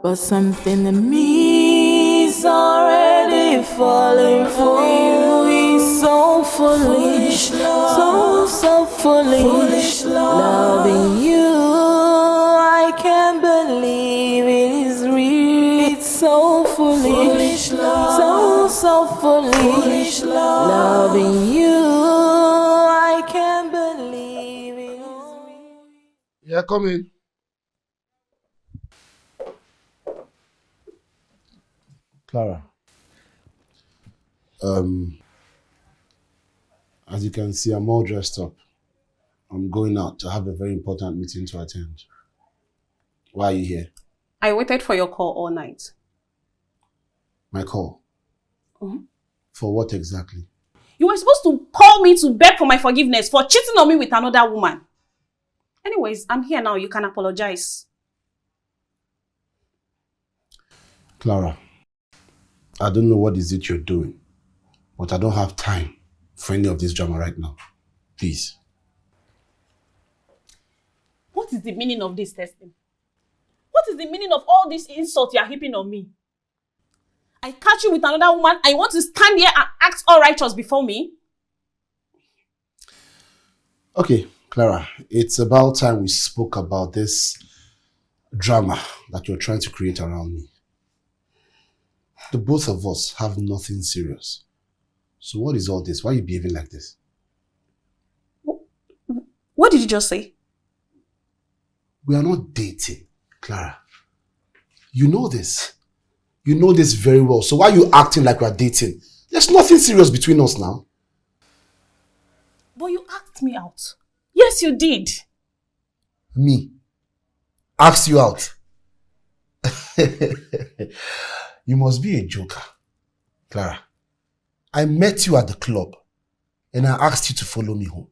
But something in me is already falling for you. It's so foolish, so foolish. Loving you, I can't believe it is real. It's so foolish, so foolish. Loving you, I can't believe it is real. Yeah, come in. Clara. As you can see, I'm all dressed up. I'm going out to have a very important meeting to attend. Why are you here? I waited for your call all night. My call? For what exactly? You were supposed to call me to beg for my forgiveness for cheating on me with another woman. Anyways, I'm here now. You can apologize. Clara, I don't know what is it you're doing, but I don't have time for any of this drama right now. Please. What is the meaning of this testing? What is the meaning of all these insults you are heaping on me? I catch you with another woman and you want to stand here and act all righteous before me? Okay, Clara, it's about time we spoke about this drama that you're trying to create around me. The both of us have nothing serious. So what is all this? Why are you behaving like this? What did you just say? We are not dating, Clara. You know this. You know this very well. So why are you acting like we are dating? There's nothing serious between us now. But you asked me out. Yes, you did. Me? Asked you out? You must be a joker, Clara. I met you at the club and I asked you to follow me home.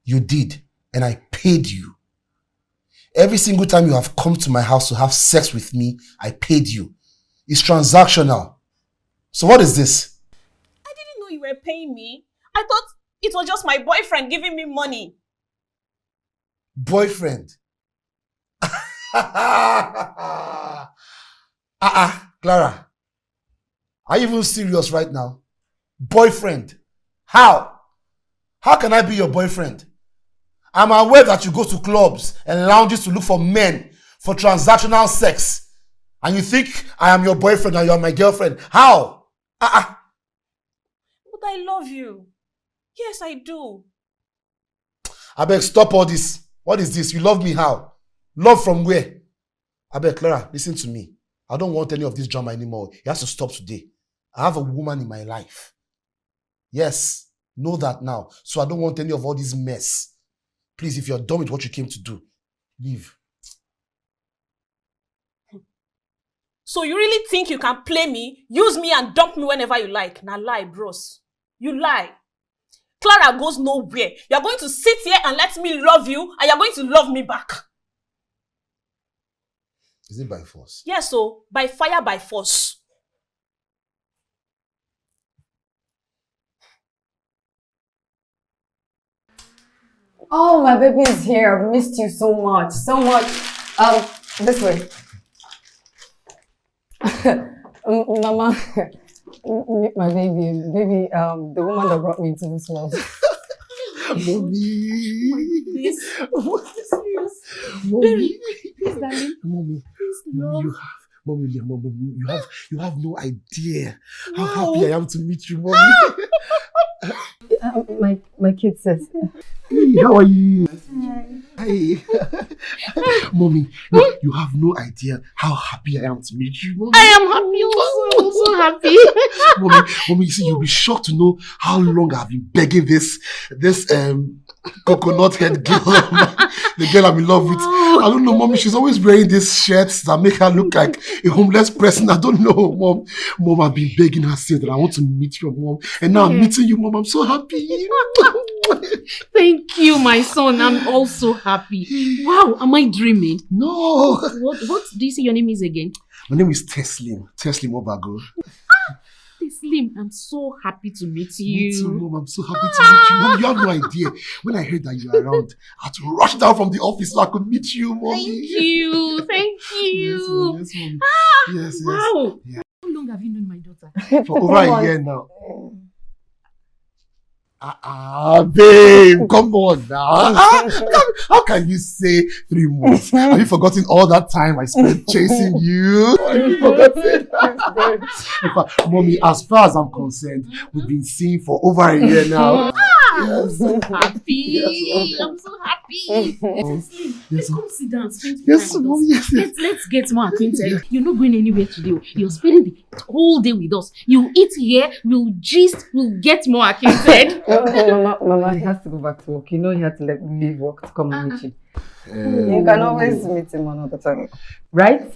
You did, and I paid you. Every single time you have come to my house to have sex with me, I paid you. It's transactional. So what is this? I didn't know you were paying me. I thought it was just my boyfriend giving me money. Boyfriend? Clara. Are you even serious right now? Boyfriend? How? How can I be your boyfriend? I'm aware that you go to clubs and lounges to look for men for transactional sex. And you think I am your boyfriend and you are my girlfriend. How? But I love you. Yes, I do. I beg, stop all this. What is this? You love me how? Love from where? I beg, Clara, listen to me. I don't want any of this drama anymore. It has to stop today. I have a woman in my life. Yes, know that now. So I don't want any of all this mess. Please, if you're done with what you came to do, leave. So you really think you can play me, use me and dump me whenever you like? Nah, lie, bros. You lie. Clara goes nowhere. You're going to sit here and let me love you and you're going to love me back. Is it by force? Yes, so by fire, by force. Oh, my baby is here. I've missed you so much. So much. This way. Mama, meet my baby. Baby, the woman that brought me into this world. Mommy. Mommy. Please, darling. Mommy. Please, love. You have no idea how happy I am to meet you, Mommy. My kid says. Hey, how are you? Hey. Mommy, look, you have no idea how happy I am to meet you, Mommy. I am happy also. I'm so happy. Mommy, you see, you'll be shocked to know how long I've been begging this coconut head girl, the girl I'm in love with. I don't know, Mommy, she's always wearing these shirts that make her look like a homeless person. I don't know, Mom, I've been begging her since that I want to meet your mom. And now I'm meeting you, Mom. I'm so happy. Thank you, my son. I'm also happy. Wow, am I dreaming? No. What do you say your name is again? My name is Teslim. Teslim Obago. Teslim, I'm so happy to meet you. Me too, Mom. I'm so happy to meet you. Mom, you have no idea. When I heard that you were around, I had to rush down from the office so I could meet you, Mommy. Thank you. Yes, Mommy. Yes. Wow. Yeah. How long have you known my daughter? For over a year now. Babe, come on now. How can you say 3 months? Have you forgotten all that time I spent chasing you? Have you forgotten? In fact, Mommy, as far as I'm concerned, we've been seeing for over a year now. I'm so happy. Yes, I'm so happy. Let's come sit down. Spend some Yes, time Mom, with us. yes. Let's get more acquainted. You're not going anywhere today. You're spending the whole day with us. You eat here, we'll gist, we'll get more acquainted. Mama, he has to go back to work. You know he had to leave work to come and meet you. You can always meet him another time. Right?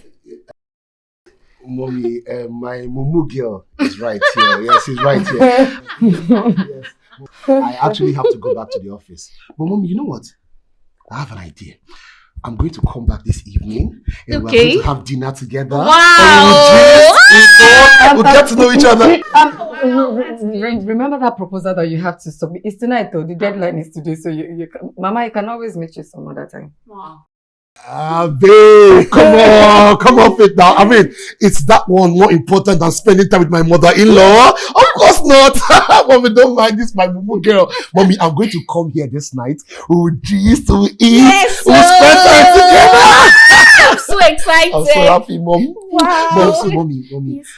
Mommy, my mumu girl is right here. Yes, she's right here. Yes. I actually have to go back to the office. But Mommy, you know what? I have an idea. I'm going to come back this evening and we're going to have dinner together. Wow! We'll get to know each other. Remember that proposal that you have to submit? It's tonight though. The deadline is today. So you can, Mama, I can always meet you some other time. Wow. Babe, come off it now. I mean, it's that one more important than spending time with my mother-in-law? Of course not. Mommy, don't mind this, my mumu girl. Mommy, I'm going to come here this night. We'll gist, we'll eat, Yes, we'll spend time together. I'm so excited. I'm so happy, Mom. Wow. Mom, so Mommy,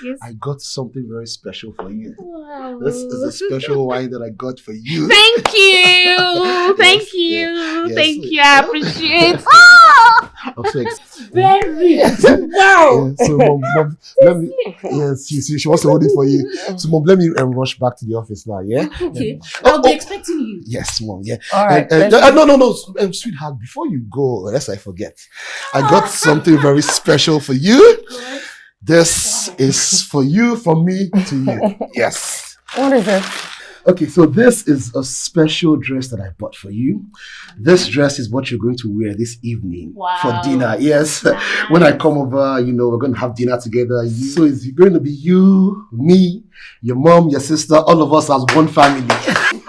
Yes. I got something very special for you. Wow. This is a special wine that I got for you. Thank you. Thank you. Yes. Thank you. I appreciate. I'm so excited. Very. Wow. Yeah, so Mom, let me. Yes, she wants to hold it for you. So Mom, let me rush back to the office now. Yeah. Okay. I'll be expecting you. Yes, Mom. Yeah. All right. No, sweetheart. Before you go, unless I forget, I got something very special for you. This is for you, from me to you. Yes. What is it? Okay, so this is a special dress that I bought for you. This dress is what you're going to wear this evening for dinner. Yes. Nice. When I come over, we're going to have dinner together. So it's going to be you, me, your mom, your sister, all of us as one family. I'm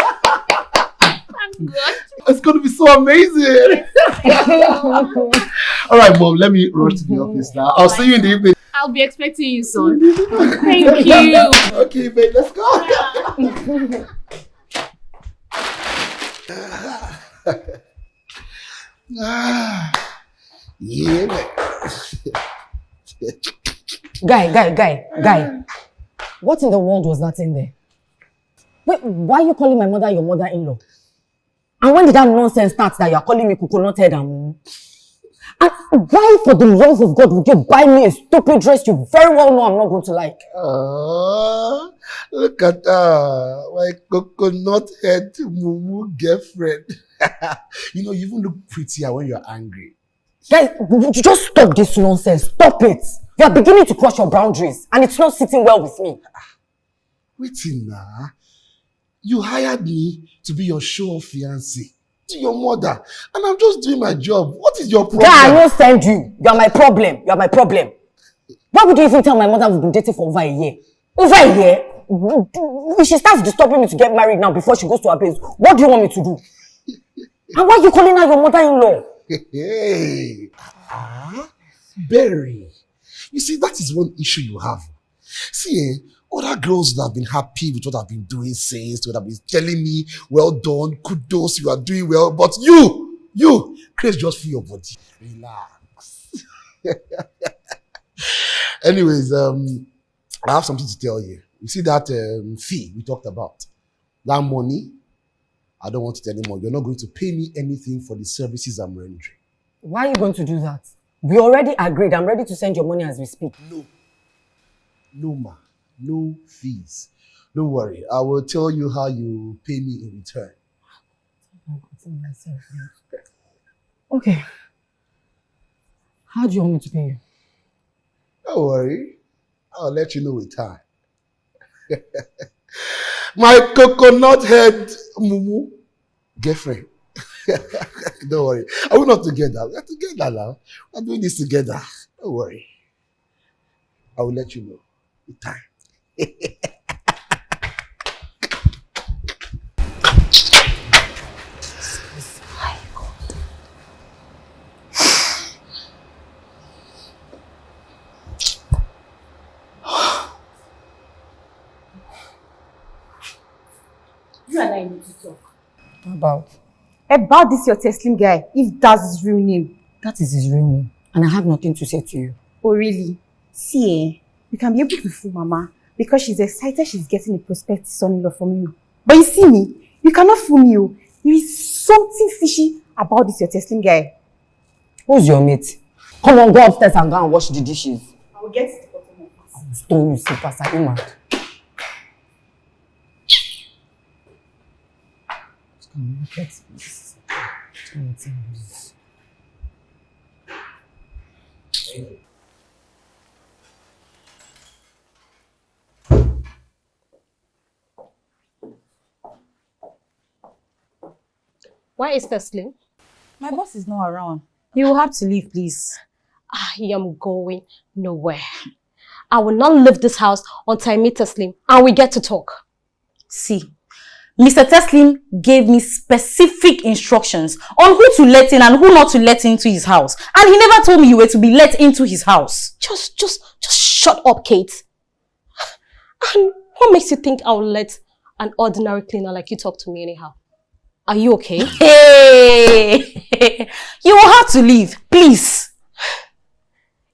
good. It's going to be so amazing. All right, Mom, let me rush to the office now. I'll see you in the evening. I'll be expecting you soon. Thank you. Okay, babe, let's go. Yeah, man. Guy. What in the world was that in there? Wait, why are you calling my mother your mother-in-law? And when did that nonsense start that you are calling me coconut head and mumu? And why, for the love of God, would you buy me a stupid dress you very well know I'm not going to like? Look at my coconut head mumu girlfriend. You even look prettier when you're angry. Guys, would you just stop this nonsense? Stop it. You are beginning to cross your boundaries and it's not sitting well with me. Waiting now. You hired me to be your show-off fiancé to your mother, and I'm just doing my job. What is your problem? Guy, I won't send you. You are my problem. Why would you even tell my mother we've been dating for over a year? Over a year? If she starts disturbing me to get married now before she goes to her base, what do you want me to do? And why are you calling her your mother-in-law? Hey, Berry. You see, that is one issue you have. See, other girls would have been happy with what I've been doing since, would have been telling me, well done, kudos, you are doing well. But you, Chris, just feel your body. Relax. Anyways, I have something to tell you. You see that fee we talked about? That money, I don't want it anymore. You're not going to pay me anything for the services I'm rendering. Why are you going to do that? We already agreed. I'm ready to send your money as we speak. No, ma. No fees. Don't worry. I will tell you how you pay me in return. Okay. How do you want me to pay you? Don't worry. I'll let you know with time. My coconut head mumu girlfriend. Don't worry. Are we not together? We are together now. We're doing this together. Don't worry. I will let you know with time. You and I need to talk. About this your Teslim guy, if that's his real name. that is his real name, and I have nothing to say to you. Oh really? See, you can be able to fool Mama because she's excited she's getting a prospective son-in-law from you. But you see me, You cannot fool me. There is something fishy about this your testing guy. Who's your mate? Come on, go upstairs and go and wash the dishes. I will get to the bottom of it. I will stone you, Sipasa. Are you mad? Look at this. Where is Teslim? My boss is not around. You will have to leave, please. I am going nowhere. I will not leave this house until I meet Teslim and we get to talk. See, Mr. Teslim gave me specific instructions on who to let in and who not to let into his house. And he never told me you were to be let into his house. Just shut up, Kate. And what makes you think I will let an ordinary cleaner like you talk to me anyhow? Are you okay? Hey! You will have to leave, please.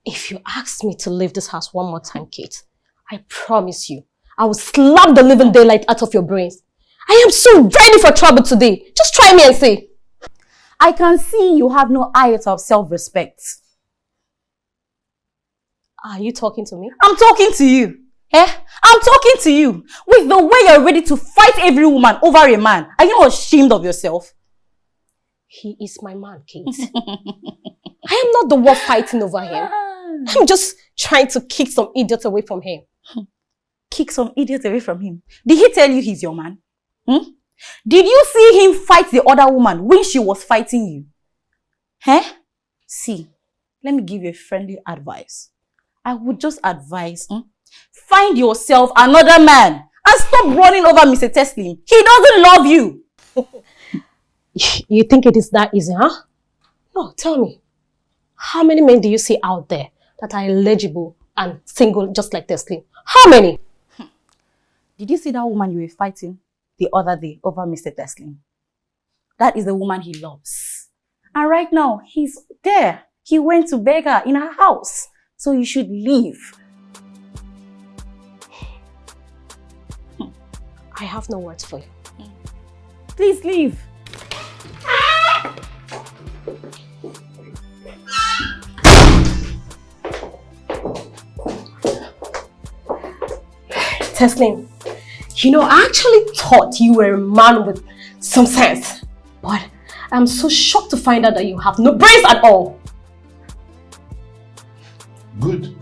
If you ask me to leave this house one more time, Kate, I promise you, I will slap the living daylight out of your brains. I am so ready for trouble today. Just try me and see. I can see you have no iota of self-respect. Are you talking to me? I'm talking to you. I'm talking to you. With the way you're ready to fight every woman over a man. Are you not ashamed of yourself? He is my man, Kate. I am not the one fighting over him. I'm just trying to kick some idiot away from him. Kick some idiot away from him? Did he tell you he's your man? Did you see him fight the other woman when she was fighting you? See, let me give you a friendly advice. I would just advise, find yourself another man and stop running over Mr. Teslim. He doesn't love you. You think it is that easy, huh? No, tell me. How many men do you see out there that are eligible and single just like Teslim? How many? Did you see that woman you were fighting the other day over Mr. Teslim? That is the woman he loves. And right now, he's there. He went to beg her in her house. So you should leave. I have no words for you. Please leave. Teslim, you know, I actually thought you were a man with some sense. But I'm so shocked to find out that you have no brains at all. Good.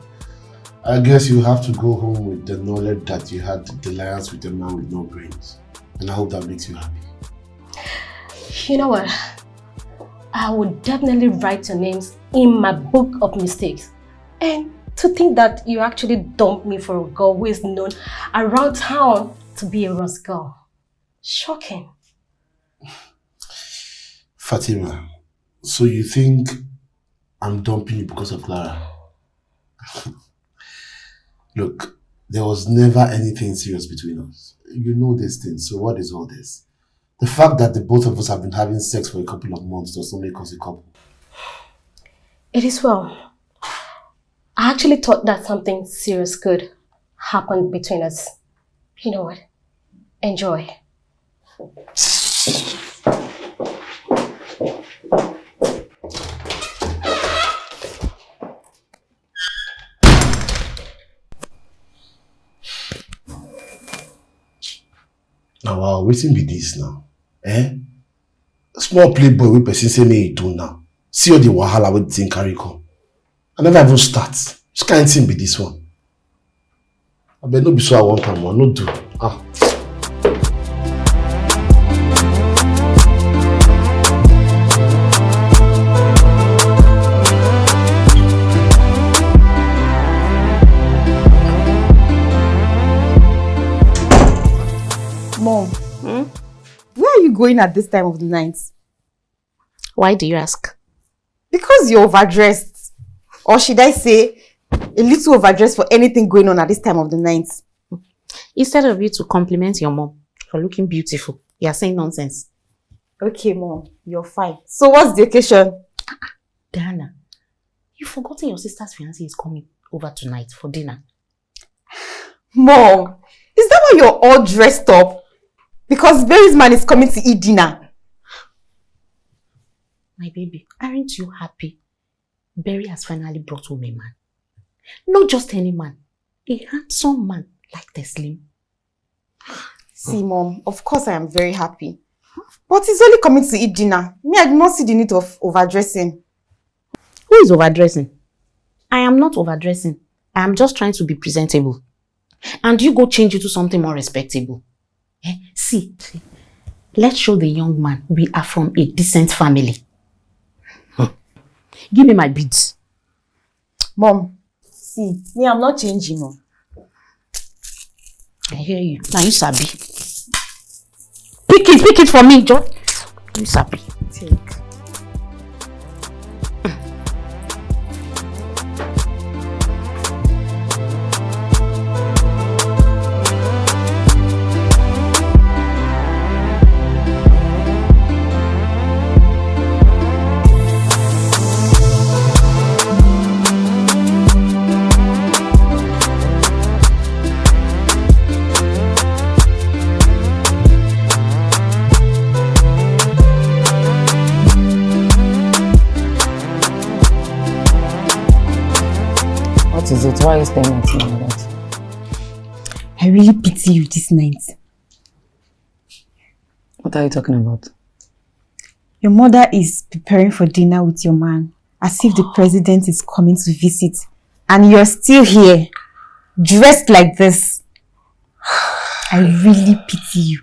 I guess you have to go home with the knowledge that you had the alliance with a man with no brains. And I hope that makes you happy. You know what? I would definitely write your names in my book of mistakes. And to think that you actually dumped me for a girl who is known around town to be a Ross girl. Shocking. Fatima, so you think I'm dumping you because of Clara? Look, there was never anything serious between us. You know these things, so what is all this? The fact that the both of us have been having sex for a couple of months does not make us a couple. It is well. I actually thought that something serious could happen between us. You know what? Enjoy. Now, wow, waiting be this now. Small playboy with person say me do now. See all the wahala with the thing carry come. I never even start. This kind of thing be this one. I bet no be so I want time, no do. Mom, where are you going at this time of the night? Why do you ask? Because you're overdressed. Or should I say, a little overdressed for anything going on at this time of the night. Instead of you to compliment your mom for looking beautiful, you are saying nonsense. Okay, Mom, you're fine. So what's the occasion? Diana, you've forgotten your sister's fiancé is coming over tonight for dinner. Mom, is that why you're all dressed up? Because Barry's man is coming to eat dinner. My baby, aren't you happy? Barry has finally brought home a man. Not just any man. A handsome man like Teslim. See, Mom, of course I am very happy. But he's only coming to eat dinner. Me, I do not see the need of overdressing. Who is overdressing? I am not overdressing. I am just trying to be presentable. And you go change into something more respectable. See, let's show the young man we are from a decent family. Give me my beads. Mom, see, me, I'm not changing, Mom. I hear you. Now you sabi. Pick it for me, John. You sabi. Take. Why are you staring at me like that? I really pity you this night. What are you talking about? Your mother is preparing for dinner with your man, as if the president is coming to visit, and you're still here, dressed like this. I really pity you.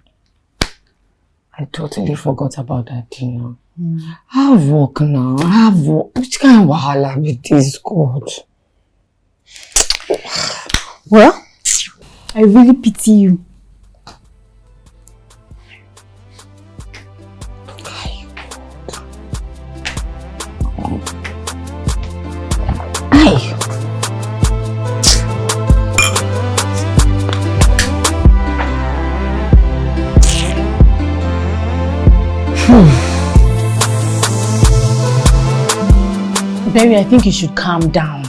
I totally forgot about that dinner. I have work now. I have work. Which kind of wahala with this, God? Well, I really pity you. Barry, I think you should calm down.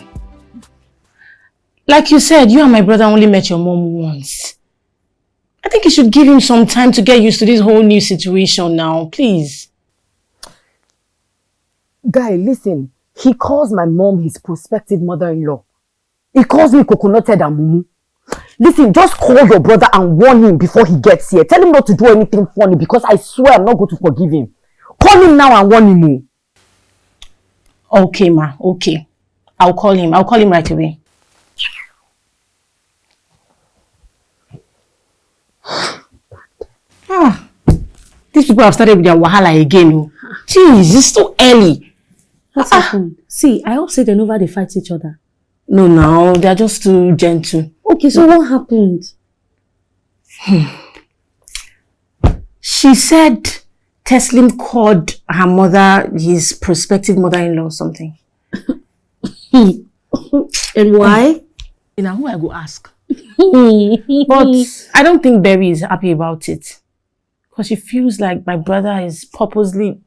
Like you said, you and my brother only met your mom once. I think you should give him some time to get used to this whole new situation now, please. Guy, listen. He calls my mom his prospective mother-in-law. He calls me coconutted and mumu. Listen, just call your brother and warn him before he gets here. Tell him not to do anything funny because I swear I'm not going to forgive him. Call him now and warn him. Okay, ma. Okay. I'll call him. I'll call him right away. These people have started with their wahala again. Jeez, it's too early. What's happened? See, I hope say they never they fight each other. No, they're just too gentle. Okay, so what happened? She said Teslim called her mother his prospective mother-in-law or something. And why? Now who I go ask? But I don't think Barry is happy about it. Because she feels like my brother is purposely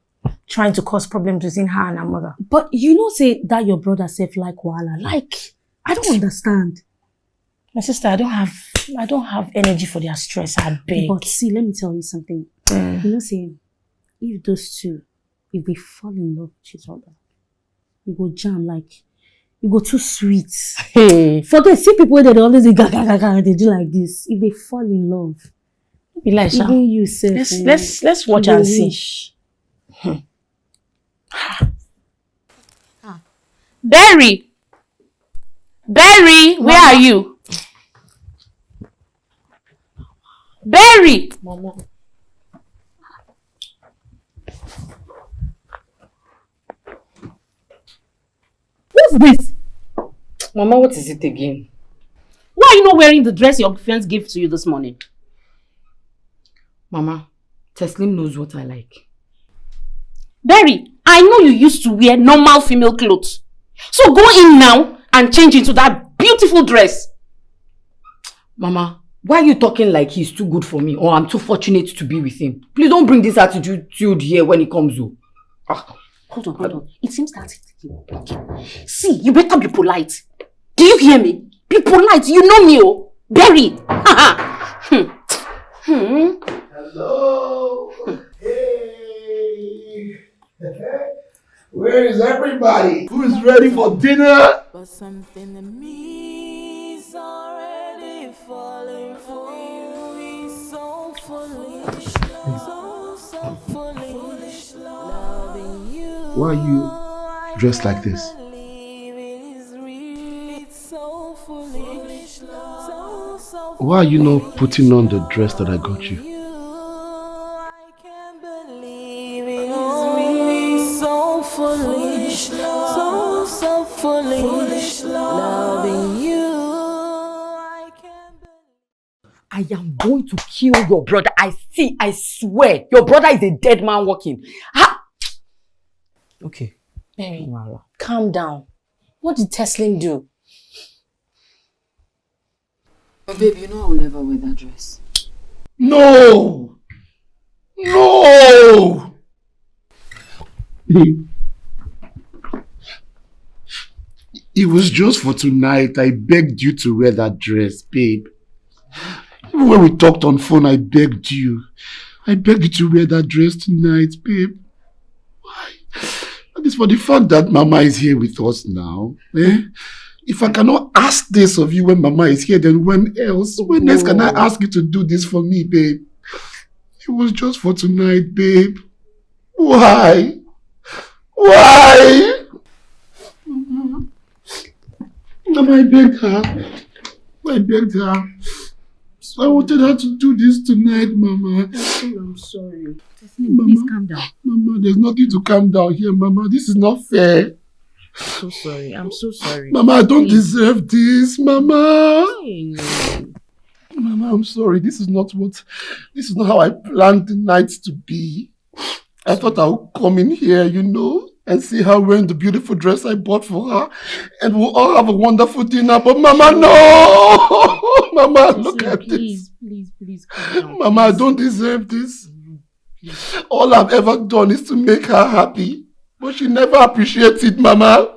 trying to cause problems between her and her mother. But you know say that your brother said like wahala. Like, I don't understand. My sister, I don't have energy for their stress, I beg. But see, let me tell you something. You know say, if those two, if they fall in love with each other, you go jam like, you go too sweet. Hey. Forget, see people that they always do gaga, they do like this. If they fall in love, Elisha, even you say, let's watch and see. Barry, where are you? Barry! Mama. What's this? Mama, what is it again? Why are you not wearing the dress your friends gave to you this morning? Mama, Teslim knows what I like. Barry, I know you used to wear normal female clothes. So go in now and change into that beautiful dress. Mama, why are you talking like he's too good for me or I'm too fortunate to be with him? Please don't bring this attitude here when he comes. Hold on. It seems that... See, you better be polite. Do you hear me? Be polite. You know me, oh. Barry. Hello. Hey. Where is everybody? Who is ready for dinner? But something in me is already falling for you. It's so foolish, so foolish, loving you. Why are you dressed like this? Why are you not putting on the dress that I got you? So foolish, so foolish, loving you. I am going to kill your brother. I swear, your brother is a dead man walking. Okay. Mary, calm down. What did Teslim do? But babe, you know I will never wear that dress. No! No! It was just for tonight. I begged you to wear that dress, babe. Even when we talked on phone, I begged you. I begged you to wear that dress tonight, babe. Why? And it's for the fact that Mama is here with us now. Eh? If I cannot ask this of you when Mama is here, then when else? When else can I ask you to do this for me, babe? It was just for tonight, babe. Why? Why? Mama, I begged her. I begged her. So I wanted her to do this tonight, Mama. I'm sorry. Mama, please calm down. Mama, there's nothing to calm down here, Mama. This is not fair. I'm so sorry. I'm so sorry. Mama, I don't deserve this, Mama. Mama, I'm sorry. This is not how I planned the night to be. I thought I would come in here, and see her wearing the beautiful dress I bought for her, and we'll all have a wonderful dinner. But Mama, no! Mama, look at this. Please, calm down. Mama, I don't deserve this. All I've ever done is to make her happy. But she never appreciates it, Mama.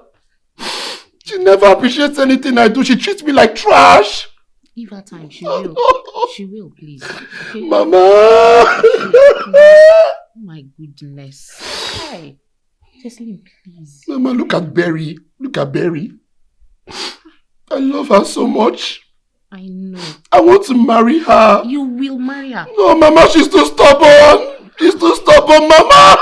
She never appreciates anything I do. She treats me like trash. Give her time. She will. She will, please. Okay? Mama! Oh my goodness. Hi. Teslim, please. Mama, look at Berry. Look at Berry. I love her so much. I know. I want to marry her. You will marry her. No, Mama, she's too stubborn. She's too stubborn, Mama.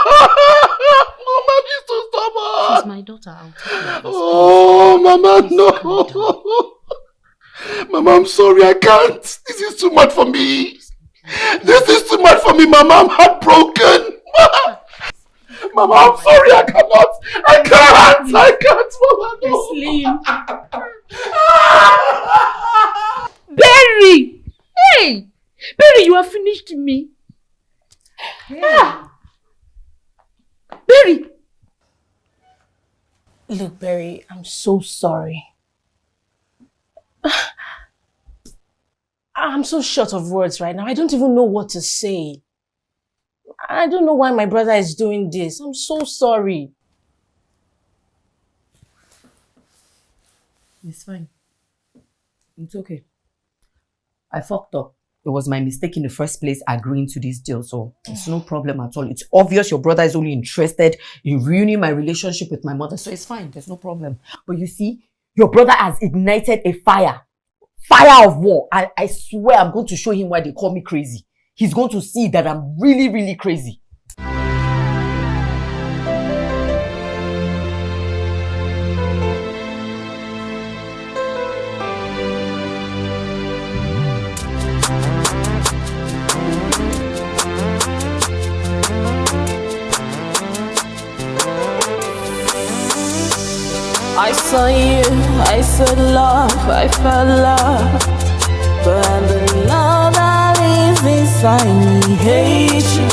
Mama, she's too stubborn. She's my daughter. I'll take her. Oh, Mama, no. Mama, I'm sorry. I can't. This is too much for me. This is too much for me, Mama. I'm heartbroken. Mama, I'm sorry. I cannot. I can't. Mama, no. Berry! Hey! Berry, you have finished me. Berry! Look, Berry, I'm so sorry. I'm so short of words right now. I don't even know what to say. I don't know why my brother is doing this. I'm so sorry. It's fine. It's okay. I fucked up. It was my mistake in the first place agreeing to this deal, so it's no problem at all. It's obvious your brother is only interested in ruining my relationship with my mother, so it's fine. There's no problem. But you see, your brother has ignited a fire of war. I swear I'm going to show him why they call me crazy. He's going to see that I'm really, really crazy. I saw you, I saw love, I felt love, but the love that lives inside me hates you.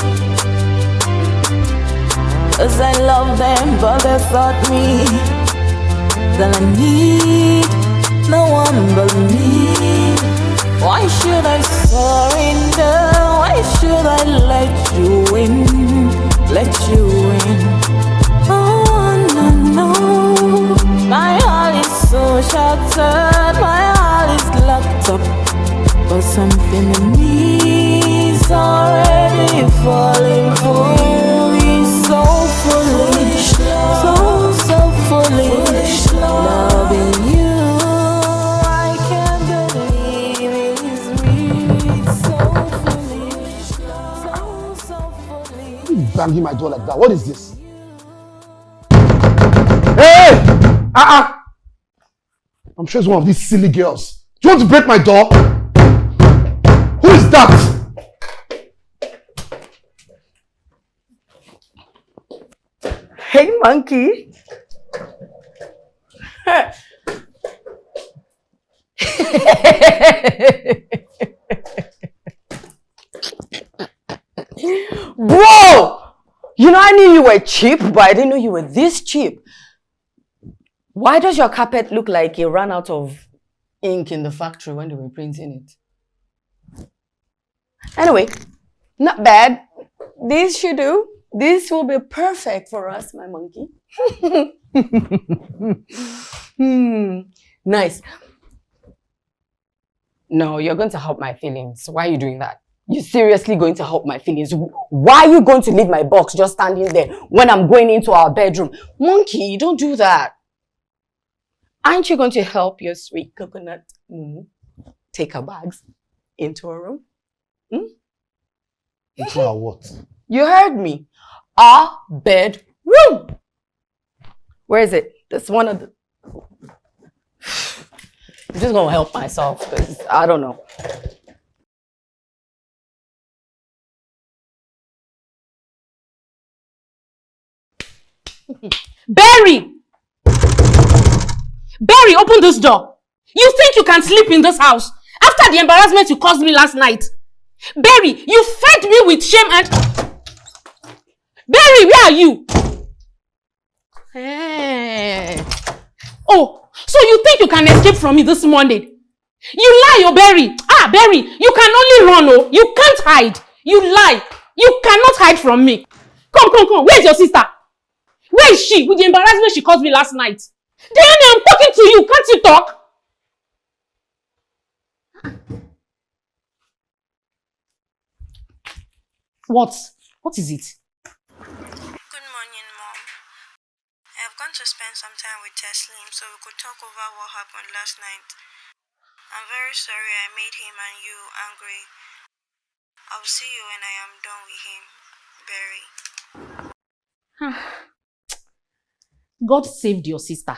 'Cause I love them, but they taught me that I need no one but me. Why should I surrender? Why should I let you in? Let you in. Oh no, no. My heart is so shattered, my heart is locked up, but something in me is already banging my door like that? What is this? Hey! I'm sure it's one of these silly girls. Do you want to break my door? Who is that? Hey, monkey. Bro! You know, I knew you were cheap, but I didn't know you were this cheap. Why does your carpet look like it ran out of ink in the factory when they were printing it? Anyway, not bad. This should do. This will be perfect for us, my monkey. Nice. No, you're going to hurt my feelings. Why are you doing that? You're seriously going to hurt my feelings. Why are you going to leave my box just standing there when I'm going into our bedroom? Monkey, don't do that. Aren't you going to help your sweet coconut take her bags into her room? Into our what? You heard me. Our bedroom. Where is it? That's one of the... I'm just going to help myself because I don't know. Barry! Barry, open this door. You think you can sleep in this house after the embarrassment you caused me last night? Barry, you fed me with shame and... Barry, where are you? Hey. Oh, so you think you can escape from me this morning? You lie, oh Barry. Barry, you can only run, oh. You can't hide. You lie. You cannot hide from me. Come. Where's your sister? Where is she with the embarrassment she caused me last night? Diana, I'm talking to you. Can't you talk? What is it? Good morning, Mom. I have gone to spend some time with Teslim so we could talk over what happened last night. I'm very sorry I made him and you angry. I'll see you when I am done with him, Barry. God saved your sister.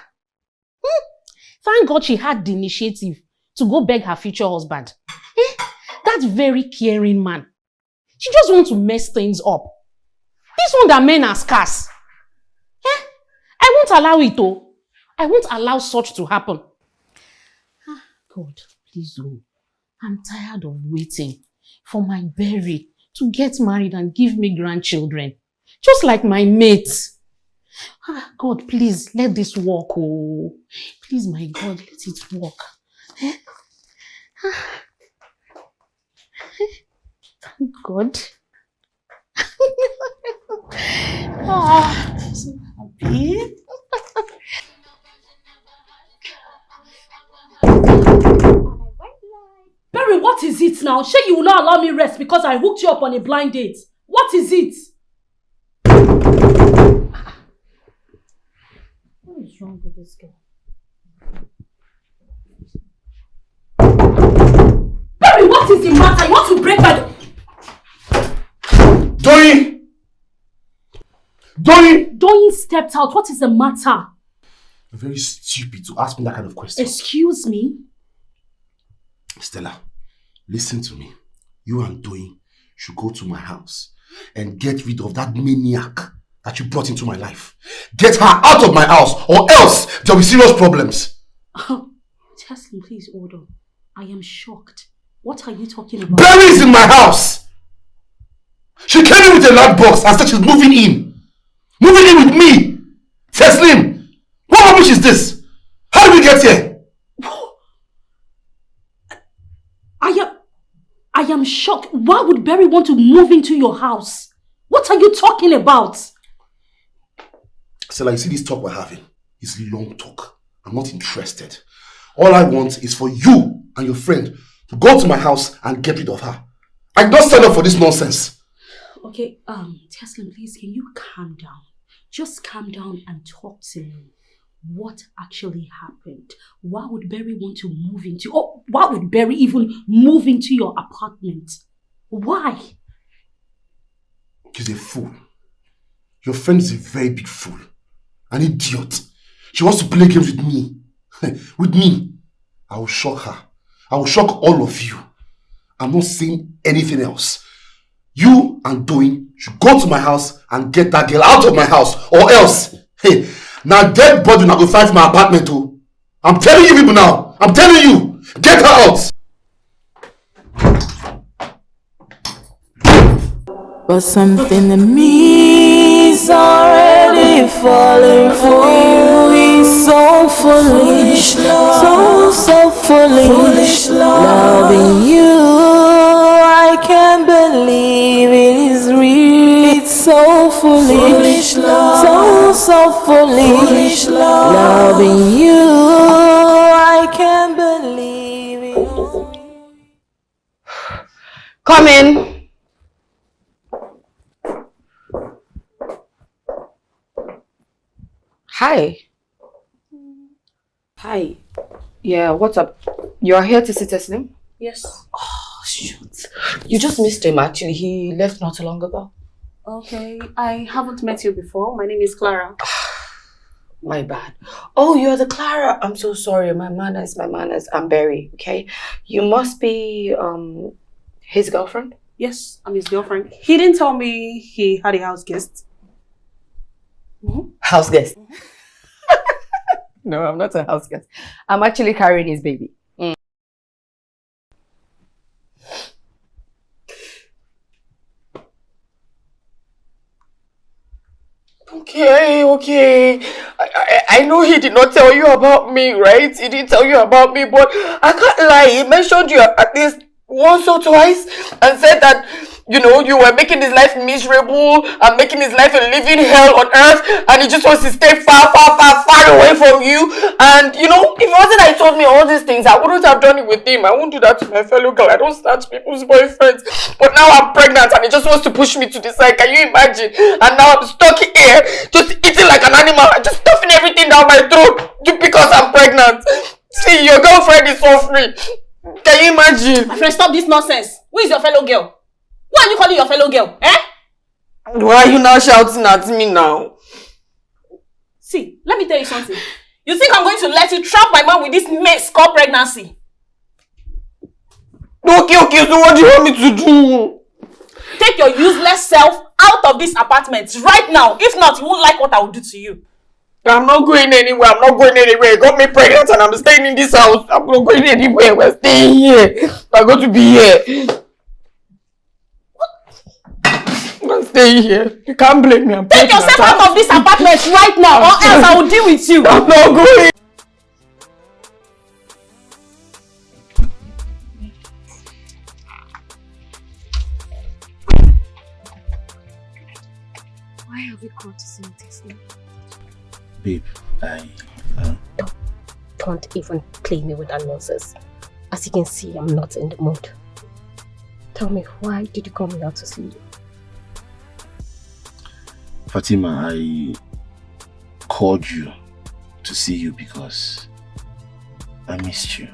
Thank God she had the initiative to go beg her future husband. That very caring man. She just wants to mess things up. This one that men are scarce. I won't allow it though. I won't allow such to happen. God, please oh. I'm tired of waiting for my Barry to get married and give me grandchildren. Just like my mate. God, please, let this work. Oh. Please, my God, let it work. Thank God. I'm so happy. Barry, what is it now? Sure, you will not allow me rest because I hooked you up on a blind date. What is it? What is wrong with this girl? Barry, what is the matter? You want to break my... Doyin stepped out. What is the matter? You're very stupid to ask me that kind of question. Excuse me? Stella, listen to me. You and Doyin should go to my house and get rid of that maniac that you brought into my life. Get her out of my house or else there will be serious problems. Teslim, please hold on. I am shocked. What are you talking about? Barry is in my house. She came in with a loud box and said she's moving in. Moving in with me. Teslim, what rubbish is this? How did we get here? I am shocked. Why would Barry want to move into your house? What are you talking about? Stella, you see this talk we're having? It's long talk. I'm not interested. All I want is for you and your friend to go to my house and get rid of her. I did not sign up for this nonsense. Okay, Teslim, please, can you calm down? Just calm down and talk to me. What actually happened? Why would Barry want to move into... Oh, why would Barry even move into your apartment? Why? He's a fool. Your friend is a very big fool. An idiot. She wants to play games with me. With me. I will shock her. I will shock all of you. I'm not saying anything else. You and Doing should go to my house and get that girl out of my house. Or else, hey, now dead body will not go find my apartment too. I'm telling you people now. I'm telling you. Get her out. But something in me is already falling for you. It's so foolish, so foolish. Loving you, I can't believe it is real. It's so foolish, so foolish. Loving you, I can't believe it. Come in. Hi. Hi. Yeah, what's up? You're here to see Teslim? Yes. Oh, shoot. You just missed him, actually. He left not too long ago. Okay, I haven't met you before. My name is Clara. My bad. Oh, you're the Clara. I'm so sorry. My manners. I'm Barry, okay? You must be, his girlfriend? Yes, I'm his girlfriend. He didn't tell me he had a house guest. House guest? No, I'm not a house guest. I'm actually carrying his baby. Okay. I know he did not tell you about me, right? He didn't tell you about me, but I can't lie. He mentioned you at least once or twice and said that, you know, you were making his life miserable and making his life a living hell on earth, and he just wants to stay far away from you. And, you know, if it wasn't that he told me all these things, I wouldn't have done it with him. I won't do that to my fellow girl. I don't snatch people's boyfriends. But now I'm pregnant and he just wants to push me to the side. Can you imagine? And now I'm stuck here, just eating like an animal and just stuffing everything down my throat just because I'm pregnant. See, your girlfriend is suffering. Can you imagine? My friend, stop this nonsense. Who is your fellow girl? Who are you calling your fellow girl? Eh? Why are you now shouting at me now? See, let me tell you something. You think I'm going to let you trap my man with this mess called pregnancy? Okay, so what do you want me to do? Take your useless self out of this apartment right now. If not, you won't like what I will do to you. I'm not going anywhere. You got me pregnant and I'm staying in this house. I'm not going anywhere. We're staying here. I'm going to be here. I'm staying here. You can't blame me. I'm Take yourself out of this apartment right now, or else I will deal with you. I'm not going. Why have we called to see Teslim? Babe, Don't even play me with that nonsense. As you can see, I'm not in the mood. Tell me, why did you call me out to see you? Fatima, I called you to see you because I missed you.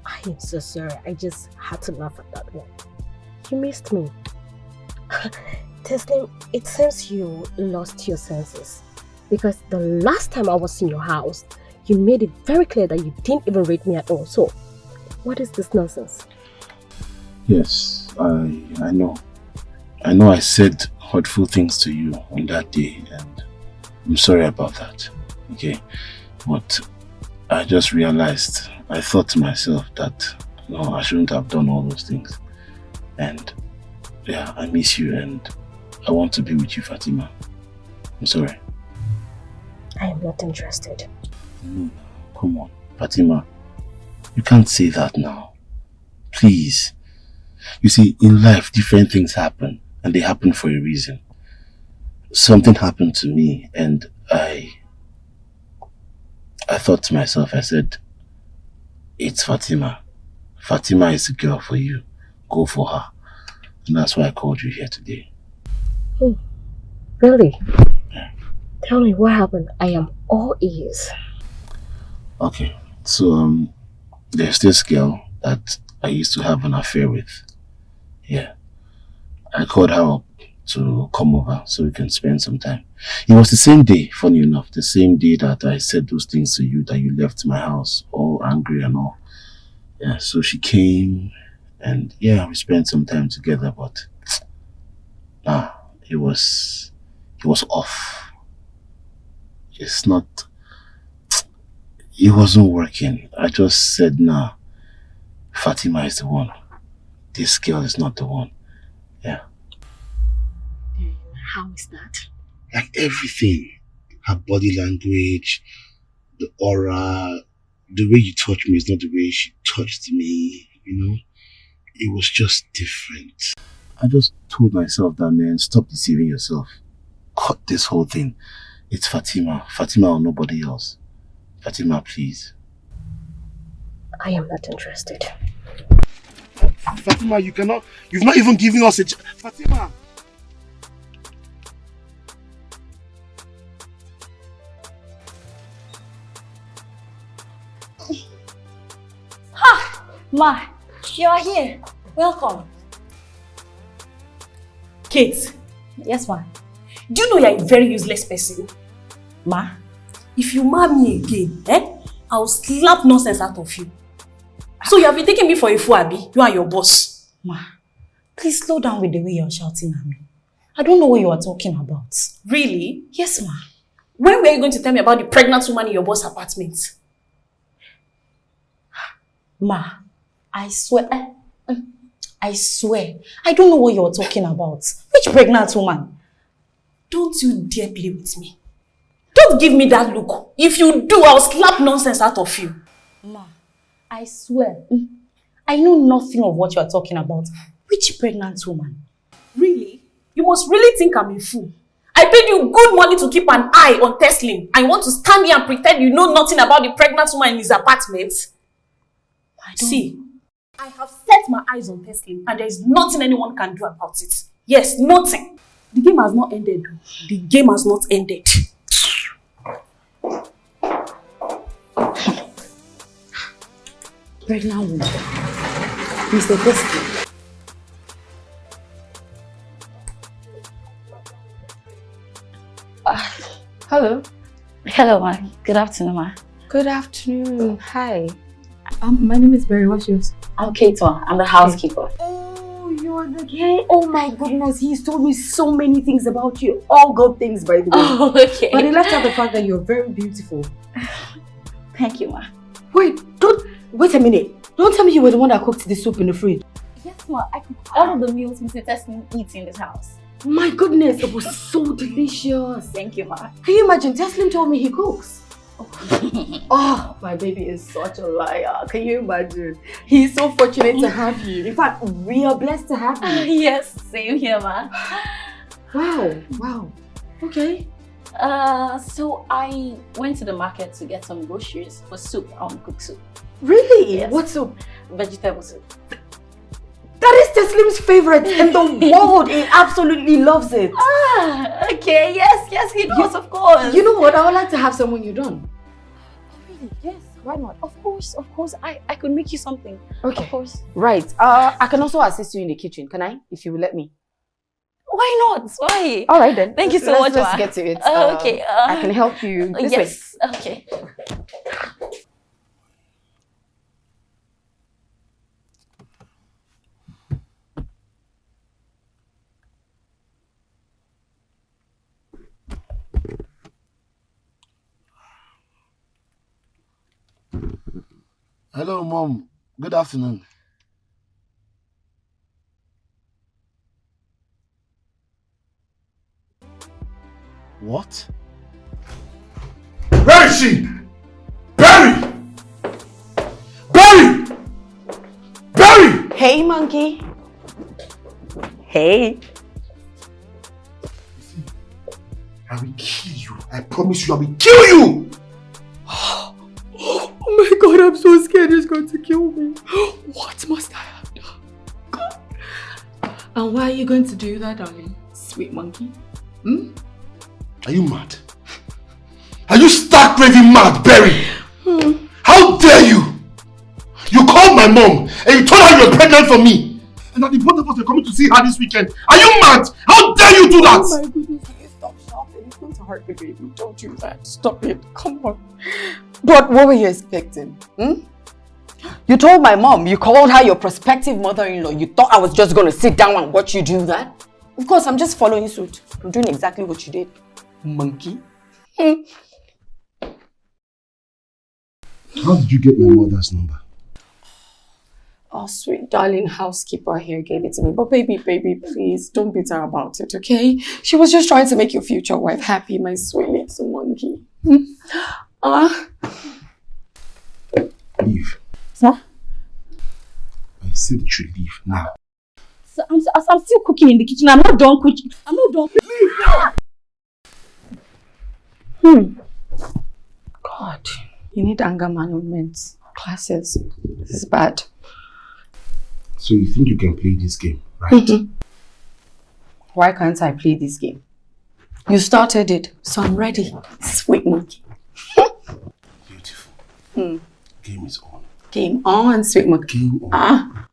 I am so sorry. I just had to laugh at that one. You missed me. Teslim, it seems you lost your senses. Because the last time I was in your house, you made it very clear that you didn't even rate me at all. So, what is this nonsense? Yes, I know. I know I said hurtful things to you on that day, and I'm sorry about that, okay? But I just realized, I thought to myself that, no, I shouldn't have done all those things. And yeah, I miss you and I want to be with you, Fatima. I'm sorry. I am not interested. No, come on, Fatima. You can't say that now. Please. You see, in life, different things happen, and they happen for a reason. Something happened to me, and I thought to myself, I said, it's Fatima. Fatima is the girl for you. Go for her. And that's why I called you here today. Oh, really? Yeah. Tell me what happened. I am all ears. Okay, so there's this girl that I used to have an affair with. Yeah. I called her up to come over so we can spend some time. It was the same day, funny enough, the same day that I said those things to you, that you left my house all angry and all. Yeah, so she came and yeah, we spent some time together, but it was off. It wasn't working. I just said, nah, Fatima is the one. This girl is not the one. Yeah. How is that? Like everything. Her body language, the aura, the way you touch me is not the way she touched me, you know? It was just different. I just told myself that, man, stop deceiving yourself. Cut this whole thing. It's Fatima. Fatima or nobody else. Fatima, please. I am not interested. Fatima, you've not even given us a Fatima! Ha! Ma, you are here. Welcome. Kate. Yes, ma. Do you know you're a very useless person? Ma? If you marry me again, I'll slap nonsense out of you. So you have been taking me for a fool, Abi? You are your boss. Ma, please slow down with the way you're shouting at me. I don't know what you are talking about. Really? Yes, ma. When were you going to tell me about the pregnant woman in your boss' apartment? Ma, I swear, I don't know what you're talking about. Which pregnant woman? Don't you dare play with me. Don't give me that look. If you do, I'll slap nonsense out of you. Ma, I swear, I know nothing of what you're talking about. Which pregnant woman? Really? You must really think I'm a fool. I paid you good money to keep an eye on Teslim, and you want to stand here and pretend you know nothing about the pregnant woman in his apartment? See, I have set my eyes on Teslim, and there is nothing anyone can do about it. Yes, nothing. The game has not ended. The game has not ended. Pregnant woman. Mr. Teslim. Hello. Hello, ma. Good afternoon, ma. Good afternoon. Hi. My name is Barry. What's yours? I'm Kate. I'm the housekeeper. Oh, you're the guy. Oh my goodness, he's told me so many things about you. All good things, by the way. Oh, okay. But he left out the fact that you're very beautiful. Thank you, ma. Wait a minute. Don't tell me you were the one that cooked the soup in the fridge. Yes, ma. I cook all of the meals Mr. Teslim eats in this house. My goodness, it was so delicious. Thank you, ma. Can you imagine? Teslim told me he cooks. Oh, my baby is such a liar. Can you imagine? He's so fortunate to have you. In fact, we are blessed to have you. Yes, same here, ma. Wow. Okay. So I went to the market to get some groceries for soup. I want to cook soup. Really? Yes. What soup? Vegetable soup. That is Teslim's favorite in the world. He absolutely loves it. Ah, okay. Yes, he does, of course. You know what? I would like to have some when you're done. Oh, really? Yes, why not? Of course. I could make you something. Okay. Of course. Right. I can also assist you in the kitchen. Can I? If you will let me. Why not? Why? All right then. Thank you so much. Let's get to it. Okay. I can help you this way. Yes. Okay. Hello, Mom. Good afternoon. What? Where is she? Barry! Barry! Barry! Hey, monkey. Hey. I will kill you. I promise you, I will kill you! Oh my God, I'm so scared he's going to kill me. What must I have done? And why are you going to do that, darling? Sweet monkey. Are you mad? Are you stark raving mad, Barry? How dare you? You called my mom and you told her you're pregnant for me. and that the both of us are coming to see her this weekend. Are you mad? How dare you do that? Oh my goodness, please stop shouting. It's going to hurt me, baby. Don't do that. Stop it. Come on. But what were you expecting? You told my mom, you called her your prospective mother-in-law. You thought I was just going to sit down and watch you do that? Of course, I'm just following suit. I'm doing exactly what you did. Monkey. How did you get my mother's number? Oh, sweet darling housekeeper here gave it to me. But baby, please, don't be bitter about it, okay? She was just trying to make your future wife happy, my sweet little monkey. Leave. Sir? I said you should leave now. Sir, I'm still cooking in the kitchen. I'm not done cooking. Leave now! God, you need anger management classes. This is bad. So you think you can play this game, right? Why can't I play this game? You started it, so I'm ready. Sweet monkey. Beautiful. Game is on. Game on, sweet monkey. Game on.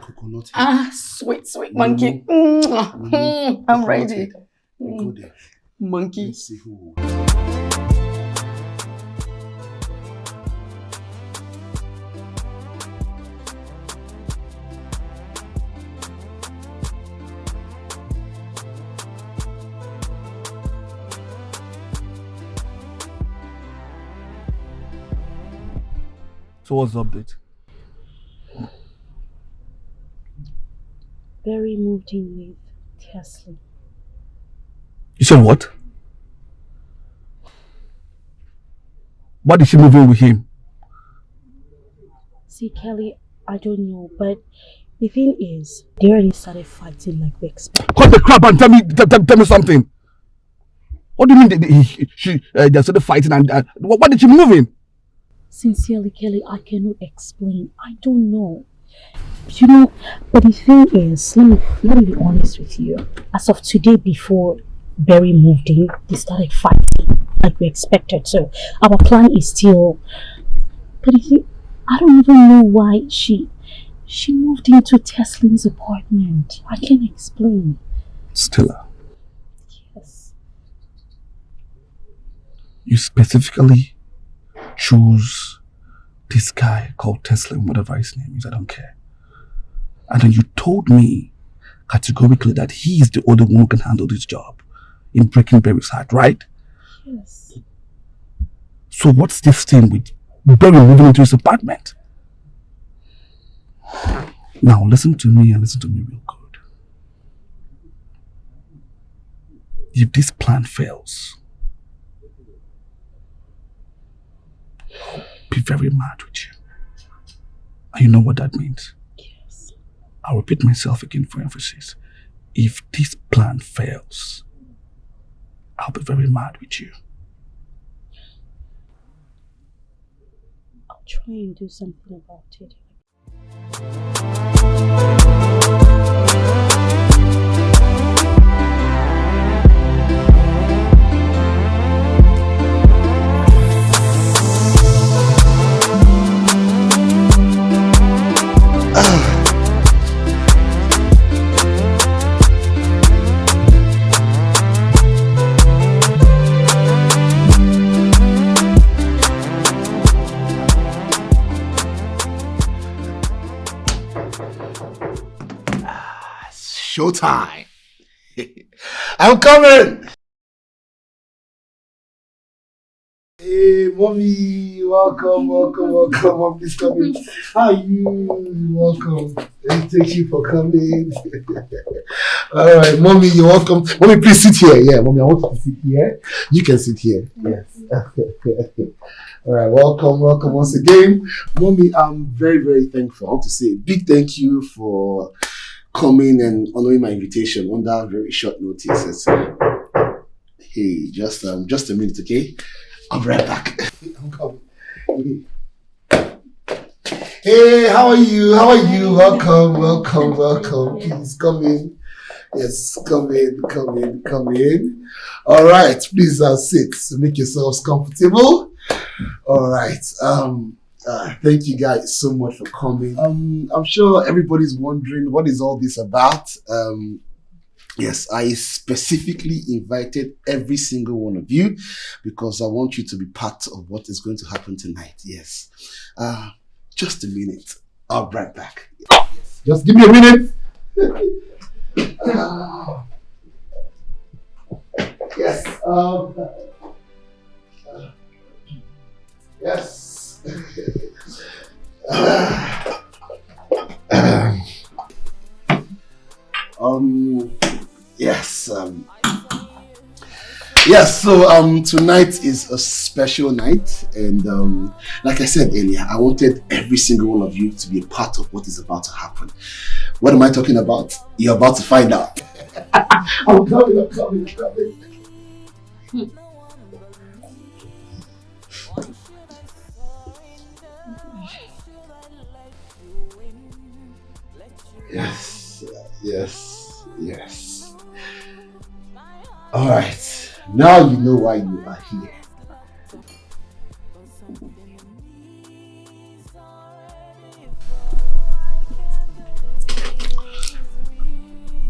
Coconut head. Sweet monkey. I'm ready. Go there. Monkey. Let's see who. So what's the update? Barry moved in with Tesla. You said what? Why did she move in with him? See, Kelly, I don't know, but the thing is, they already started fighting like we expected. Cut the crap and tell me something. What do you mean they started fighting and why did she move in? Sincerely, Kelly, I cannot explain. I don't know. You know, but the thing is, let me be honest with you. As of today, before Barry moved in, they started fighting like we expected. So our plan is still. But the thing, I don't even know why she moved into Teslin's apartment. I can't explain. Stella. Yes. You specifically choose this guy called Tesla, whatever his name is, I don't care. And then you told me categorically that he is the only one who can handle this job in breaking Barry's heart, right? Yes. So what's this thing with Barry moving into his apartment? Now listen to me and listen to me real good. If this plan fails, I'll be very mad with you. And you know what that means? Yes. I'll repeat myself again for emphasis. If this plan fails, I'll be very mad with you. I'll try and do something about it. Showtime. I'm coming. Hey, mommy, welcome. Mommy's coming. How are you? Welcome. Thank you for coming. All right, mommy, you're welcome. Mommy, please sit here. Yeah, mommy, I want you to sit here. You can sit here. Yes. All right, welcome once again. Mommy, I'm very, very thankful. I want to say a big thank you for coming and honoring my invitation under very short notice. Hey, just a minute, okay? I'll be right back. I'm coming. Hey, how are you? Welcome. Please come in. Yes, come in. All right, please sit. Make yourselves comfortable. All right. Thank you guys so much for coming. I'm sure everybody's wondering what is all this about. Yes, I specifically invited every single one of you because I want you to be part of what is going to happen tonight. Yes. Just a minute. I'll be right back. Yes. Just give me a minute. Yes. Yes. Yes. Yes, so tonight is a special night, and like I said earlier, I wanted every single one of you to be a part of what is about to happen. What am I talking about? You're about to find out. I'm coming. Yes. Alright, now you know why you are here.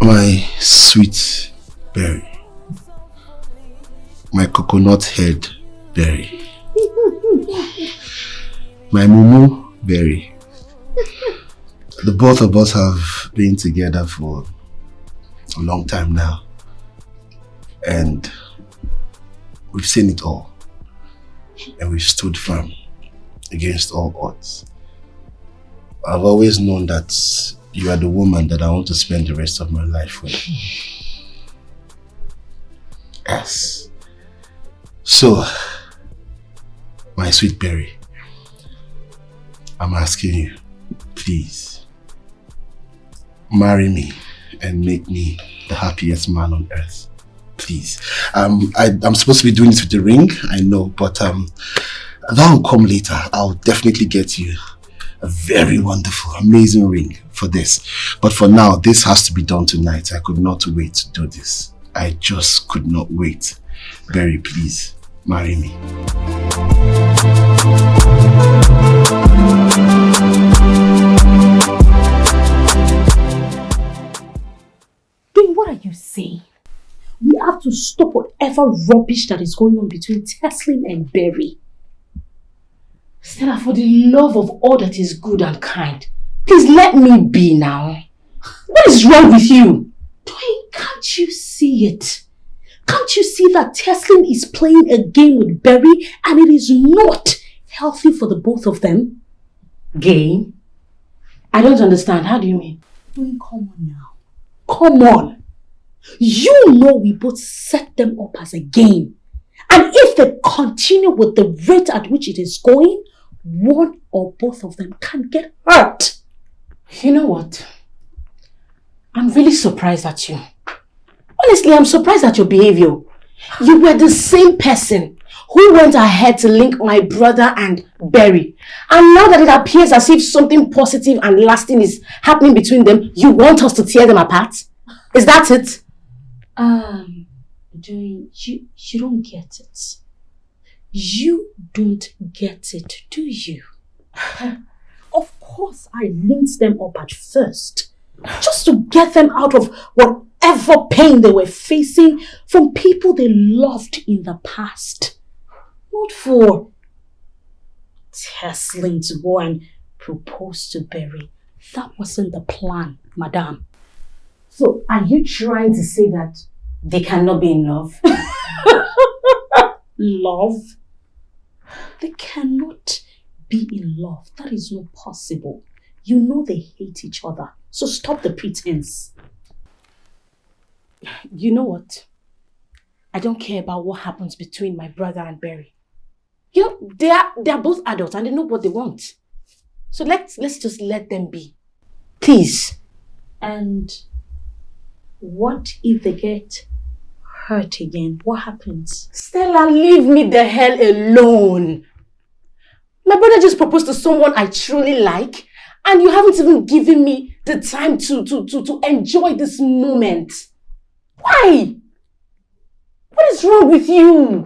My sweet berry. My coconut head berry. My mumu berry. The both of us have been together for a long time now. And we've seen it all. And we've stood firm against all odds. I've always known that you are the woman that I want to spend the rest of my life with. Yes. So, my sweet berry, I'm asking you, please, marry me and make me the happiest man on earth. Please. I'm supposed to be doing this with the ring, I know, but that will come later. I'll definitely get you a very wonderful, amazing ring for this. But for now, this has to be done tonight. I could not wait to do this. I just could not wait. Berry, please, marry me. Then what are you saying? We have to stop whatever rubbish that is going on between Teslim and Berry. Stella, for the love of all that is good and kind, please let me be now. What is wrong with you? Dwayne, can't you see it? Can't you see that Teslim is playing a game with Berry and it is not healthy for the both of them? Game? I don't understand. How do you mean? Dwayne, come on now. Come on. You know we both set them up as a game. And if they continue with the rate at which it is going, one or both of them can get hurt. You know what? I'm really surprised at you. Honestly, I'm surprised at your behavior. You were the same person who went ahead to link my brother and Berry. And now that it appears as if something positive and lasting is happening between them, you want us to tear them apart? Is that it? Dwayne, you don't get it. You don't get it, do you? Of course I linked them up at first, just to get them out of whatever pain they were facing from people they loved in the past. Not for Teslim to go and propose to Berry. That wasn't the plan, madam. So are you trying to say that they cannot be in love? Love? They cannot be in love. That is not possible. You know they hate each other. So stop the pretense. You know what? I don't care about what happens between my brother and Berry. You know, they are both adults and they know what they want. So let's just let them be. Please. And what if they get hurt again? What happens? Stella, leave me the hell alone. My brother just proposed to someone I truly like, and you haven't even given me the time to enjoy this moment. Why? What is wrong with you?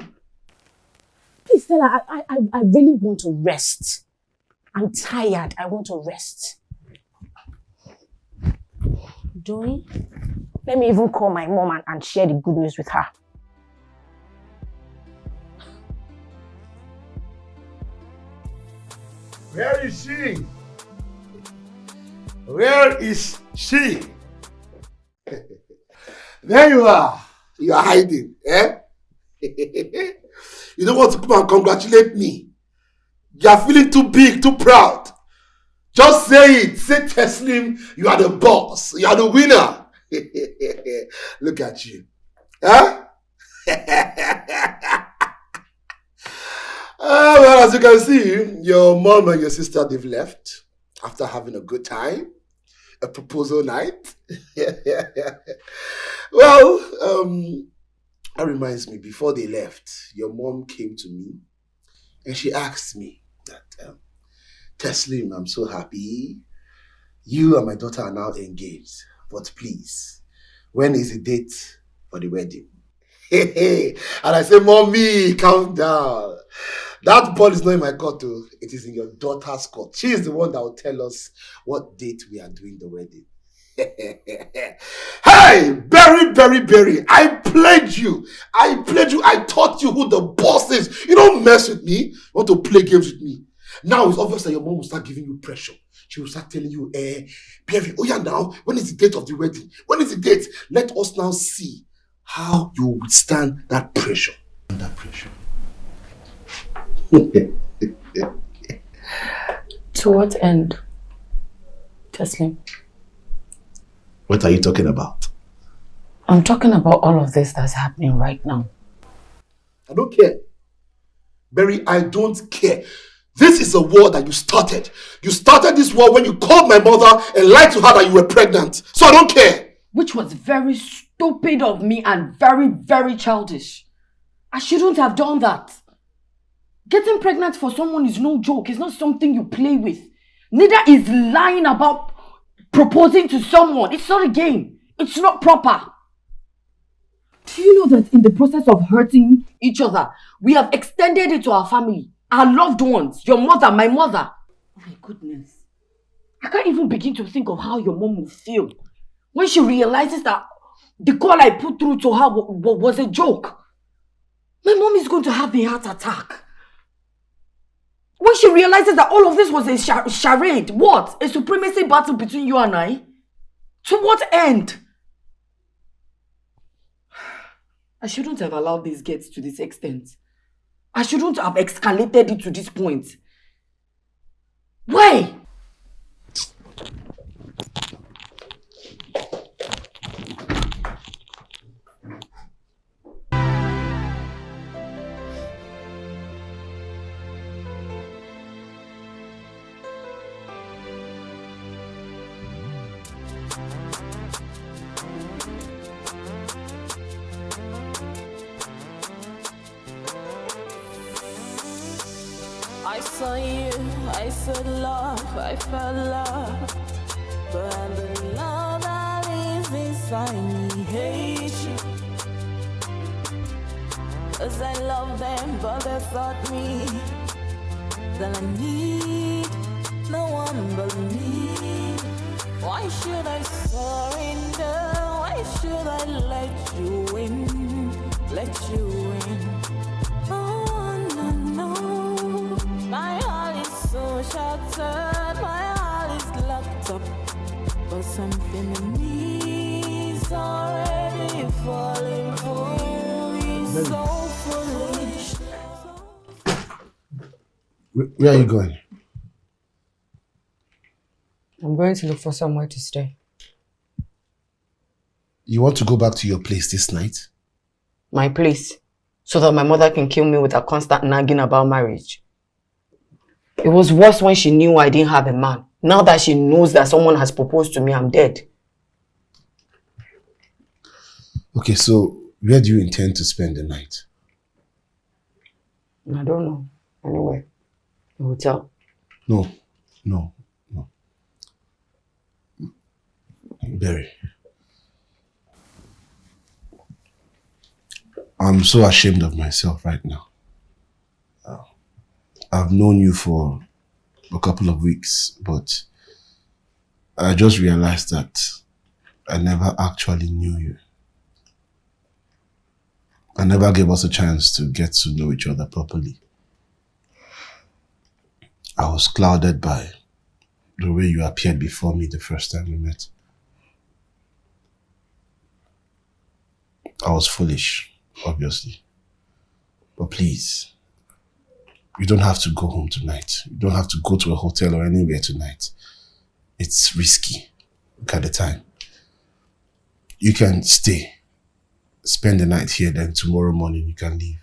Please, Stella, I really want to rest. I'm tired. I want to rest. Joey, let me even call my mom and share the good news with her. Where is she? Where is she? There you are. You are hiding, eh? You don't want to come and congratulate me. You are feeling too big, too proud. Just say it. Say, Teslim, you are the boss. You are the winner. Look at you. Huh? Well, as you can see, your mom and your sister, they've left after having a good time. A proposal night. Well, that reminds me, before they left, your mom came to me and she asked me that, Teslim, I'm so happy. You and my daughter are now engaged. But please, when is the date for the wedding? And I say, Mommy, calm down. That ball is not in my court, though. It is in your daughter's court. She is the one that will tell us what date we are doing the wedding. Hey, Berry, I pledge you. I taught you who the boss is. You don't mess with me. You want to play games with me. Now it's obvious that your mom will start giving you pressure. She will start telling you, Berry, oh yeah, now, when is the date of the wedding? When is the date? Let us now see how you withstand that pressure. That pressure. To what end, Teslim? What are you talking about? I'm talking about all of this that's happening right now. I don't care. Berry, I don't care. This is a war that you started. You started this war when you called my mother and lied to her that you were pregnant. So I don't care. Which was very stupid of me and very, very childish. I shouldn't have done that. Getting pregnant for someone is no joke. It's not something you play with. Neither is lying about proposing to someone. It's not a game. It's not proper. Do you know that in the process of hurting each other, we have extended it to our family, our loved ones, your mother, my mother? Oh my goodness. I can't even begin to think of how your mom will feel when she realizes that the call I put through to her was a joke. My mom is going to have a heart attack. When she realizes that all of this was a charade, what? A supremacy battle between you and I? To what end? I shouldn't have allowed this get to this extent. I shouldn't have escalated it to this point. Why? I saw you, I saw love, I felt love. But the love that is inside me hates you. 'Cause I love them, but they thought me that I need no one but me. Why should I surrender? Why should I let you in? Let you in. Oh, no, no. My heart is so shattered. My heart is locked up. But something in me is already falling for you. So foolish. Where are you going? I'm going to look for somewhere to stay. You want to go back to your place this night? My place? So that my mother can kill me with a constant nagging about marriage. It was worse when she knew I didn't have a man. Now that she knows that someone has proposed to me, I'm dead. Okay, so where do you intend to spend the night? I don't know. Anywhere. A hotel. No. Berry. I'm so ashamed of myself right now. I've known you for a couple of weeks, but I just realized that I never actually knew you. I never gave us a chance to get to know each other properly. I was clouded by the way you appeared before me the first time we met. I was foolish, obviously. But please, you don't have to go home tonight. You don't have to go to a hotel or anywhere tonight. It's risky. Look at the time. You can stay. Spend the night here, then tomorrow morning you can leave.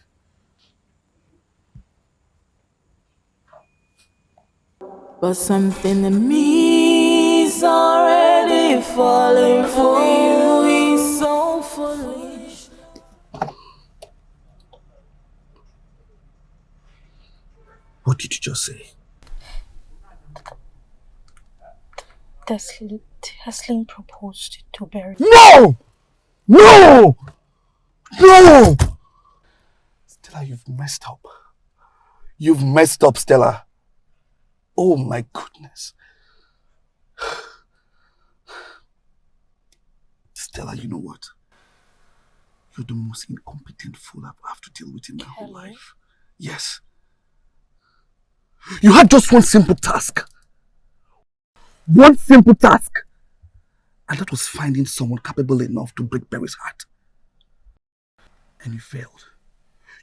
But something in me is already falling for you. He's so foolish. What did you just say? Teslim proposed to Barry. No! No! No! Stella, you've messed up. You've messed up, Stella. Oh my goodness. Stella, you know what? You're the most incompetent fool I've have to deal with in my whole life. Yes. You had just one simple task. One simple task. And that was finding someone capable enough to break Barry's heart. And you failed.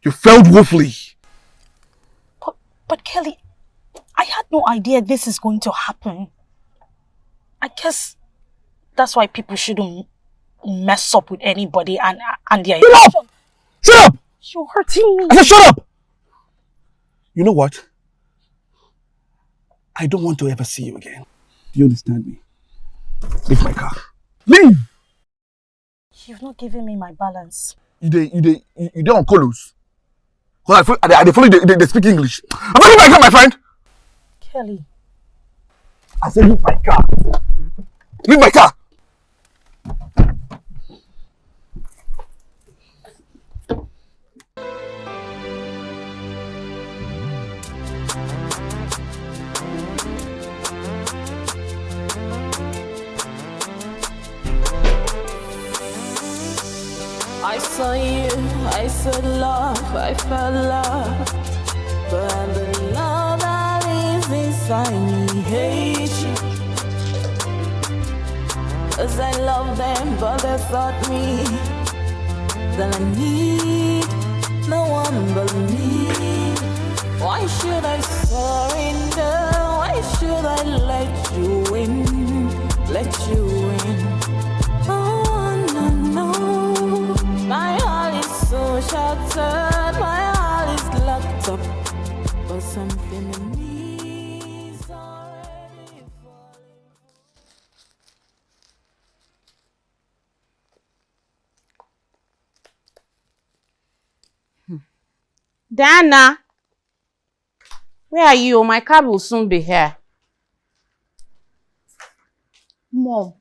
You failed woefully. But Kelly, I had no idea this is going to happen. I guess that's why people shouldn't mess up with anybody and their Shut up! Shut up! You're hurting me. I said shut up! You know what? I don't want to ever see you again. Do you understand me? Leave my car. Leave! You've not given me my balance. You on Colos? Because I follow they speak English. I'm not leaving my car, my friend! Kelly. I said leave my car. Leave my car! I saw you, I saw love, I felt love. But the love that is inside me hates you. 'Cause I love them, but they thought me that I need no one but me. Why should I surrender? Why should I let you in? Let you in. Oh, no, no. My heart is so shattered, my heart is locked up. But something in me is already falling. Diana, where are you? My cab will soon be here. Mom,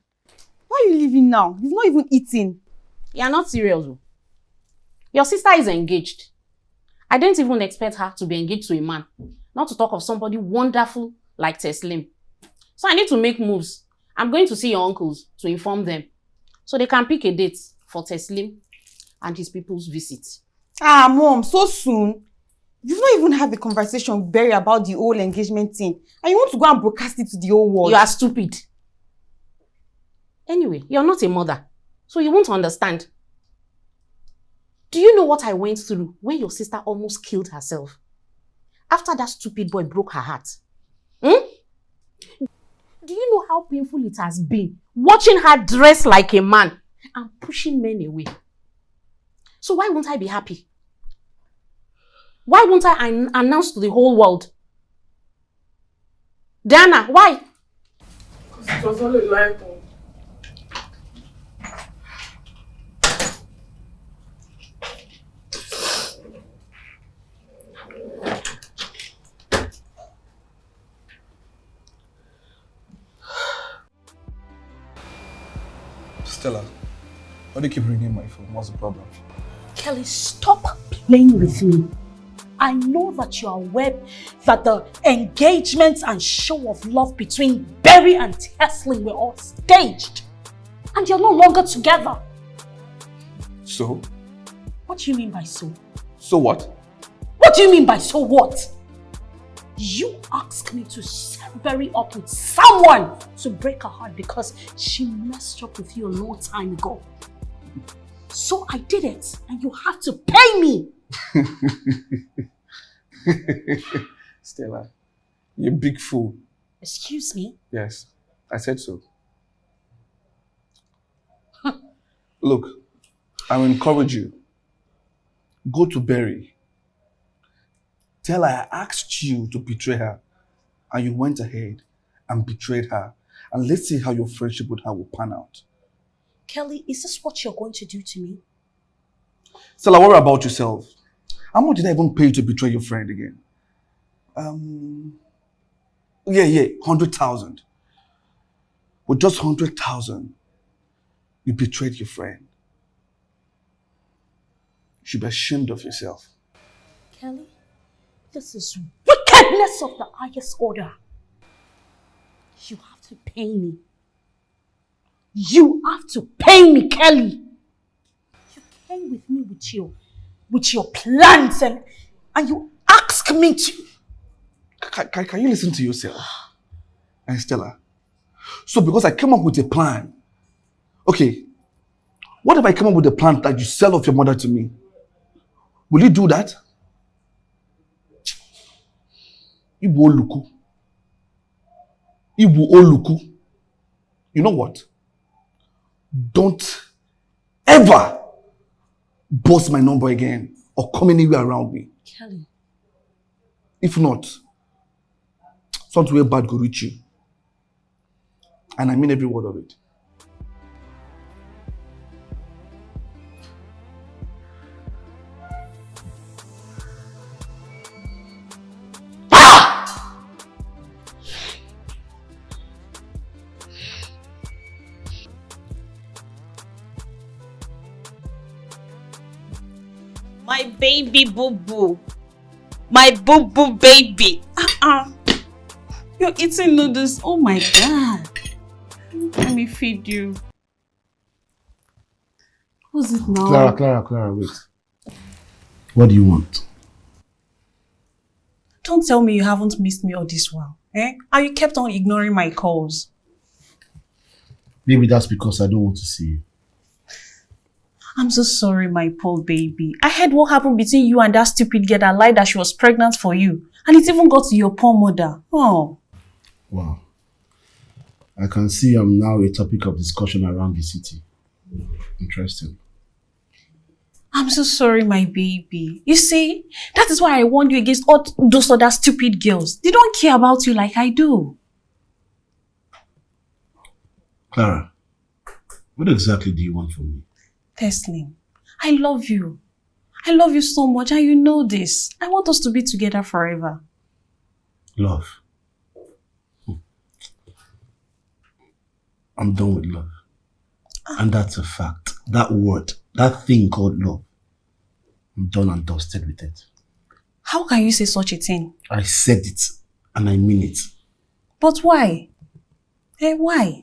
why are you leaving now? You've not even eaten. You're not serious. Your sister is engaged. I didn't even expect her to be engaged to a man. Not to talk of somebody wonderful like Teslim. So I need to make moves. I'm going to see your uncles to inform them, so they can pick a date for Teslim and his people's visit. Ah, Mom, so soon? You've not even had a conversation with Barry about the whole engagement thing. And you want to go and broadcast it to the whole world. You are stupid. Anyway, you're not a mother, so you won't understand. Do you know what I went through when your sister almost killed herself? After that stupid boy broke her heart. Do you know how painful it has been watching her dress like a man and pushing men away? So why won't I be happy? Why won't I announce to the whole world? Diana, why? Because it was all a lie. Stella, why do you keep ringing my phone? What's the problem? Kelly, stop playing with me. I know that you are aware that the engagements and show of love between Berry and Tesling were all staged. And you're no longer together. So? What do you mean by so? So what? What do you mean by so what? You asked me to set Berry up with someone to break her heart because she messed up with you a long time ago. So I did it, and you have to pay me. Stella, you're a big fool. Excuse me? Yes, I said so. Look, I will encourage you. Go to Berry. Tell her I asked you to betray her, and you went ahead and betrayed her. And let's see how your friendship with her will pan out. Kelly, is this what you're going to do to me? Stella, worry about yourself. How much did I even pay you to betray your friend again? Yeah, 100,000. With just 100,000, you betrayed your friend. You should be ashamed of yourself. Kelly, this is wickedness of the highest order. You have to pay me. You have to pay me, Kelly. You came with me with your plans and you asked me to... Can you listen to yourself? And Stella, so because I came up with a plan, okay, what if I come up with a plan that you sell off your mother to me? Will you do that? Ibu Oluku. Ibu Oluku. You know what? Don't ever boss my number again or come anywhere around me. Kelly. If not, something way bad go reach you. And I mean every word of it. My baby boo-boo. My boo-boo baby. You're eating noodles. Oh my God. Let me feed you. Who's it now? Clara, wait. What do you want? Don't tell me you haven't missed me all this while. And you kept on ignoring my calls. Maybe that's because I don't want to see you. I'm so sorry, my poor baby. I heard what happened between you and that stupid girl that lied that she was pregnant for you. And it even got to your poor mother. Oh. Wow. I can see I'm now a topic of discussion around the city. Interesting. I'm so sorry, my baby. You see, that is why I warned you against all those other stupid girls. They don't care about you like I do. Clara, what exactly do you want from me? Tesling, I love you. I love you so much and you know this. I want us to be together forever. Love. I'm done with love. And that's a fact. That word, that thing called love, I'm done and dusted with it. How can you say such a thing? I said it and I mean it. But why? Why?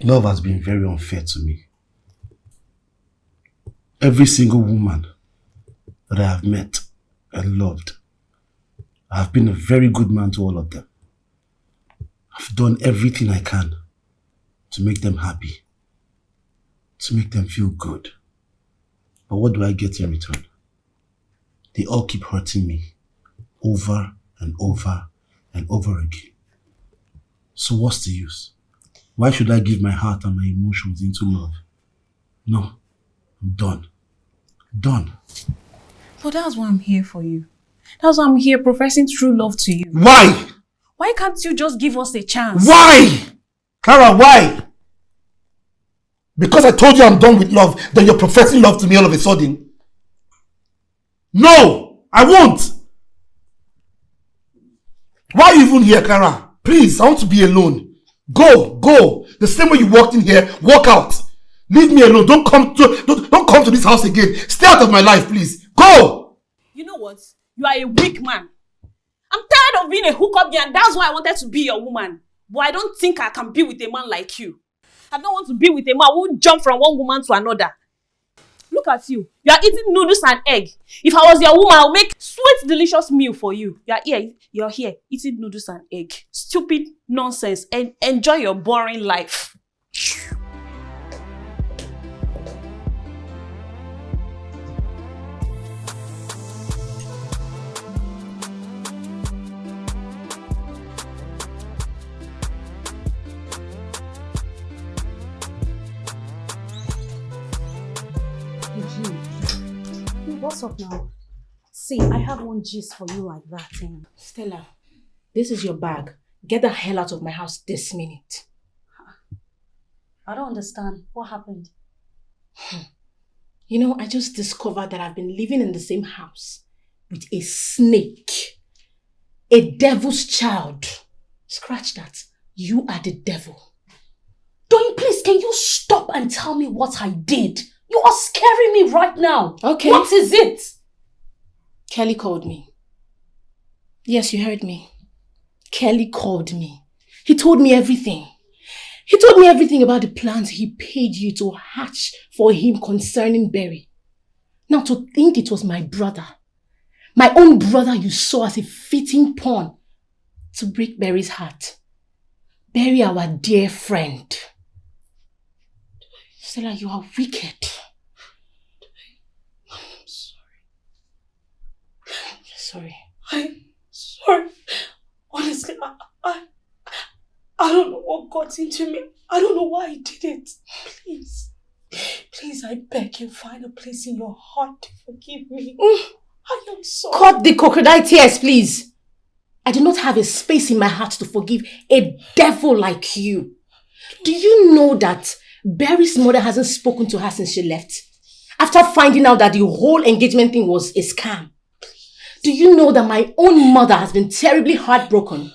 Love has been very unfair to me. Every single woman that I have met and loved, I have been a very good man to all of them. I've done everything I can to make them happy, to make them feel good. But what do I get in return? They all keep hurting me over and over and over again. So what's the use? Why should I give my heart and my emotions into love? No, I'm done. Done. But that's why I'm here for you. That's why I'm here professing true love to you. Why? Why can't you just give us a chance? Why? Clara, why? Because I told you I'm done with love, then you're professing love to me all of a sudden? No, I won't. Why are you even here, Clara? Please, I want to be alone. Go. The same way you walked in here, walk out. Leave me alone. Don't come to this house again. Stay out of my life, please. Go! You know what? You are a weak man. I'm tired of being a hookup girl, and that's why I wanted to be your woman. But I don't think I can be with a man like you. I don't want to be with a man who jump from one woman to another. Look at you. You are eating noodles and egg. If I was your woman, I'll make sweet, delicious meal for you. You're here eating noodles and egg. Stupid nonsense. And enjoy your boring life. What's up now? See, I have one gist for you like that. Stella, this is your bag. Get the hell out of my house this minute. I don't understand. What happened? You know, I just discovered that I've been living in the same house with a snake. A devil's child. Scratch that. You are the devil. Doyin, please, can you stop and tell me what I did? You are scaring me right now. Okay. What is it? Kelly called me. Yes, you heard me. Kelly called me. He told me everything. He told me everything about the plans he paid you to hatch for him concerning Barry. Now, to think it was my brother, my own brother you saw as a fitting pawn to break Barry's heart. Barry, our dear friend. Stella, you are wicked. Sorry. I'm sorry. Honestly, I don't know what got into me. I don't know why I did it. Please, I beg you, find a place in your heart to forgive me. I am sorry. Cut the crocodile tears, please. I do not have a space in my heart to forgive a devil like you. Do you know that Barry's mother hasn't spoken to her since she left? After finding out that the whole engagement thing was a scam. Do you know that my own mother has been terribly heartbroken?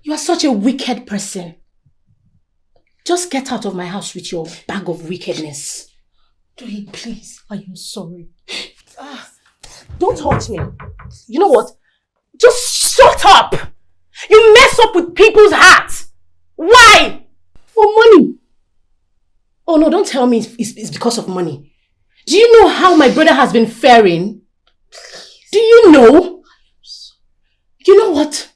You are such a wicked person. Just get out of my house with your bag of wickedness. Doyin, please, I am sorry. Don't touch me. You know what? Just shut up. You mess up with people's hearts. Why? For money. Oh no, don't tell me it's because of money. Do you know how my brother has been faring? Do you know? You know what?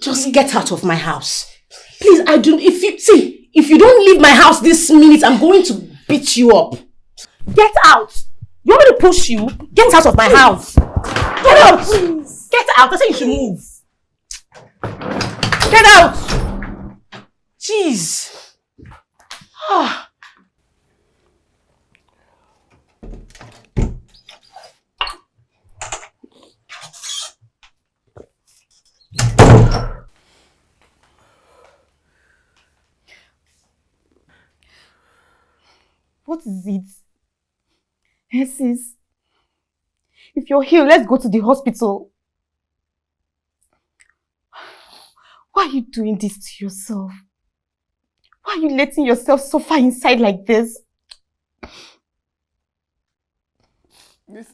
Just get out of my house. Please, if you don't leave my house this minute, I'm going to beat you up. Get out. You want me to push you? Get out of my house. Get out. Please. Get out. I said you should move. Get out. Jeez. What is it? Yes, sis. If you're here, let's go to the hospital. Why are you doing this to yourself? Why are you letting yourself suffer inside like this? This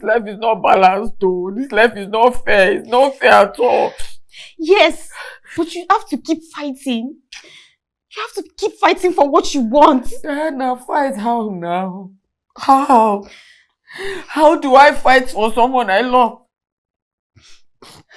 life is not balanced though. This life is not fair. It's not fair at all. Yes, but you have to keep fighting. You have to keep fighting for what you want. Diana, fight how now? How? How do I fight for someone I love?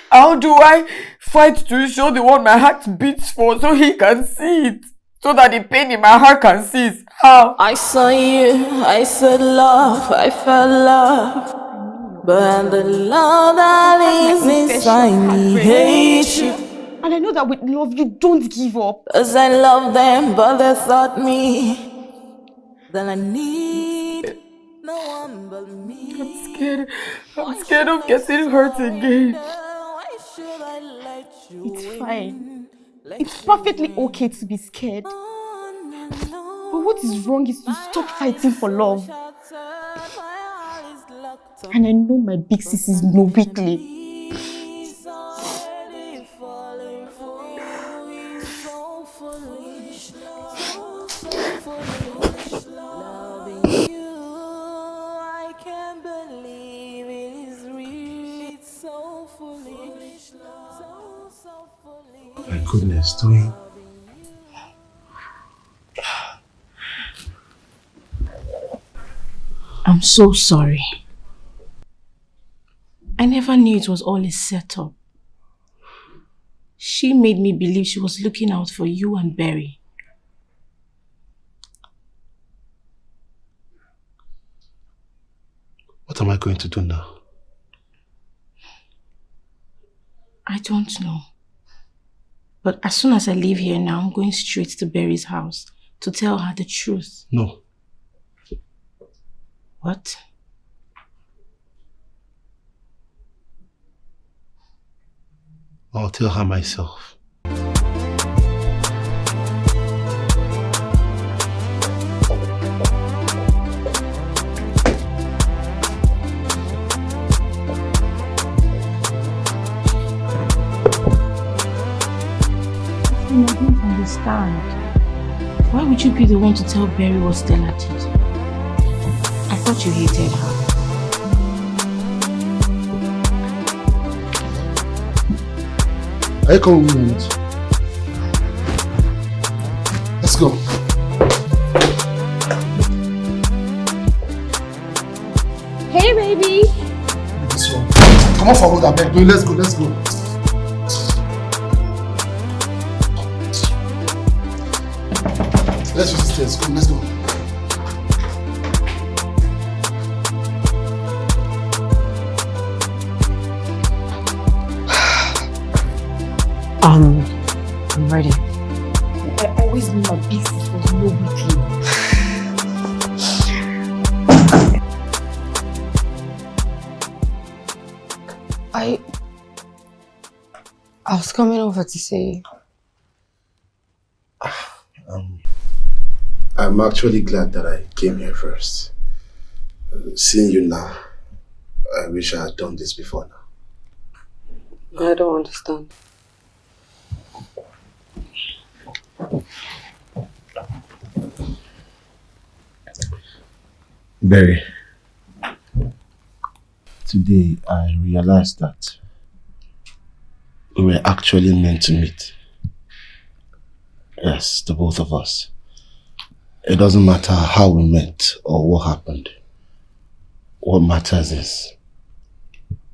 How do I fight to show the one my heart beats for so he can see it? So that the pain in my heart can cease? How? I saw you, I said love, I felt love. But the love that is inside me hates you. And I know that with love you don't give up. Cause I love them, but they thought me. Then I need no one but me. I'm scared of getting hurt again. It's fine. It's perfectly okay to be scared. But what is wrong is to stop fighting for love. And I know my big sis is no weakling. I can't believe it is real. It's so foolish. So foolish. My goodness, doing. I'm so sorry. I never knew it was all a setup. She made me believe she was looking out for you and Barry. What am I going to do now? I don't know. But as soon as I leave here now, I'm going straight to Barry's house to tell her the truth. No. What? I'll tell her myself. I don't understand. Why would you be the one to tell Barry what Stella did? I thought you hated her. Are you coming with? Let's go. Hey, baby. This one. Come on forward, I beg. Let's go, let's go. Let's use the stairs. Come, let's go. I'm ready. I always knew my big sis was no weakling. I was coming over to say. I'm actually glad that I came here first. Seeing you now, I wish I had done this before now. I don't understand. Barry, today I realized that we were actually meant to meet. Yes, the both of us. It doesn't matter how we met or what happened. What matters is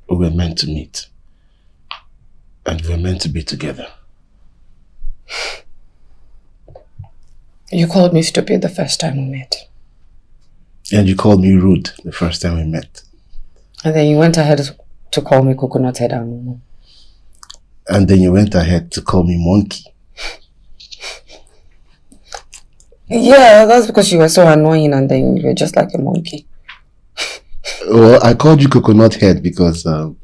we were meant to meet. And we were meant to be together. You called me stupid the first time we met. And you called me rude the first time we met. And then you went ahead to call me coconut head and mumu. And then you went ahead to call me monkey. Yeah, that's because you were so annoying and then you were just like a monkey. Well, I called you coconut head because I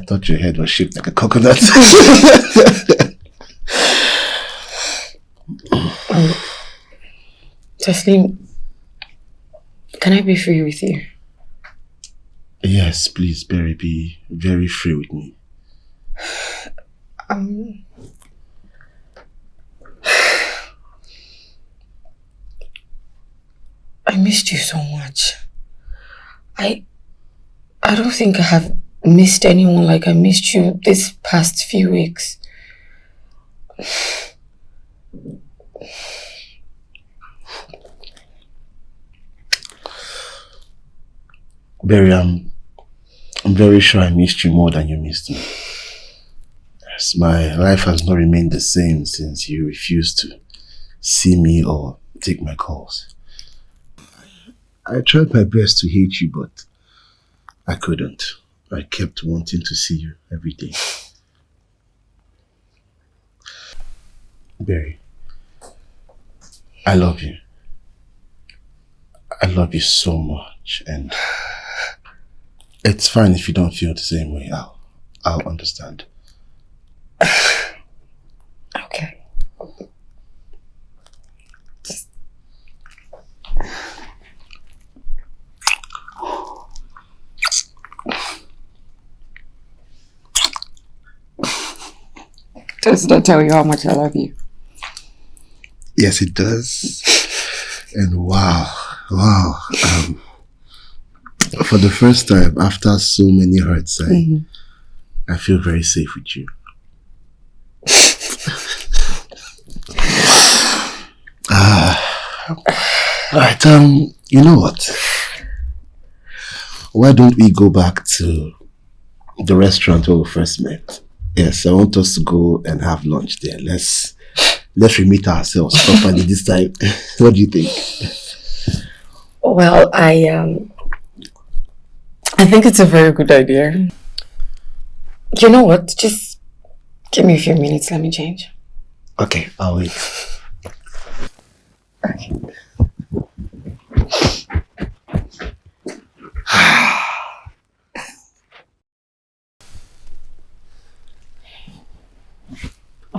thought your head was shaped like a coconut. Taslim, can I be free with you? Yes, please, Barry, be very free with me. I missed you so much. I don't think I have missed anyone like I missed you this past few weeks. Barry, I'm very sure I missed you more than you missed me. Yes, my life has not remained the same since you refused to see me or take my calls. I tried my best to hate you, but I couldn't. I kept wanting to see you every day. Barry, I love you. I love you so much, and it's fine if you don't feel the same way. I'll understand. Okay. Just to tell you how much I love you. Yes, it does. And wow. For the first time, after so many hurts, I feel very safe with you. Alright, you know what? Why don't we go back to the restaurant where we first met? Yes, I want us to go and have lunch there. Let's re-meet ourselves properly this time. What do you think? Well, I think it's a very good idea. You know what? Just give me a few minutes. Let me change. Okay, I'll wait. Okay.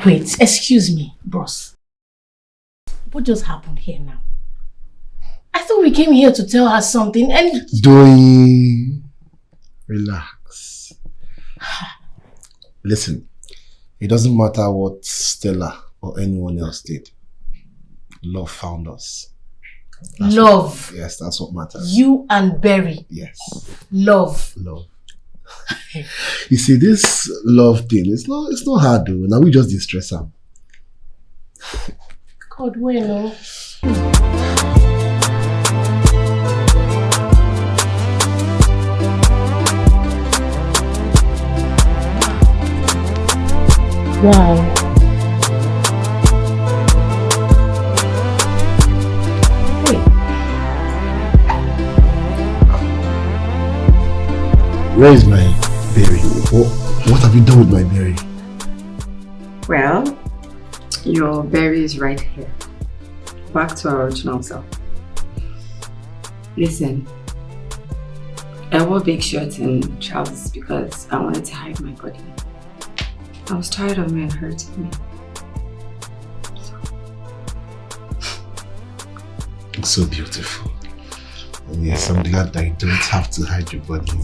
Wait, excuse me, boss. What just happened here now? I thought we came here to tell her something and... Doing... Relax. Listen, it doesn't matter what Stella or anyone else did. Love found us. Love? Yes, that's what matters. You and Barry? Yes. Love? Love. You see, this love thing, it's not hard though. Now we just distress her. God, well, wow. Where is my berry? What have you done with my berry? Well, your berry is right here. Back to our original self. Listen, I wore big shirts and trousers because I wanted to hide my body. I was tired of men hurting me. It's so beautiful. And yes, I'm glad that you don't have to hide your body.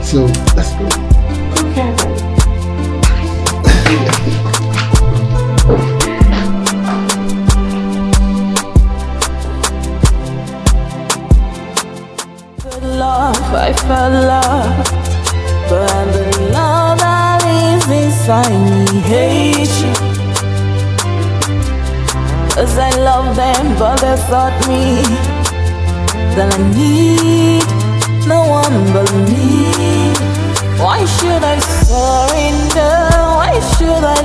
So, let's go. Okay. Good love, I felt love, but the love that is inside me hates you. 'Cause I love them, but they taught me that I need no one but me. Why should I sorrow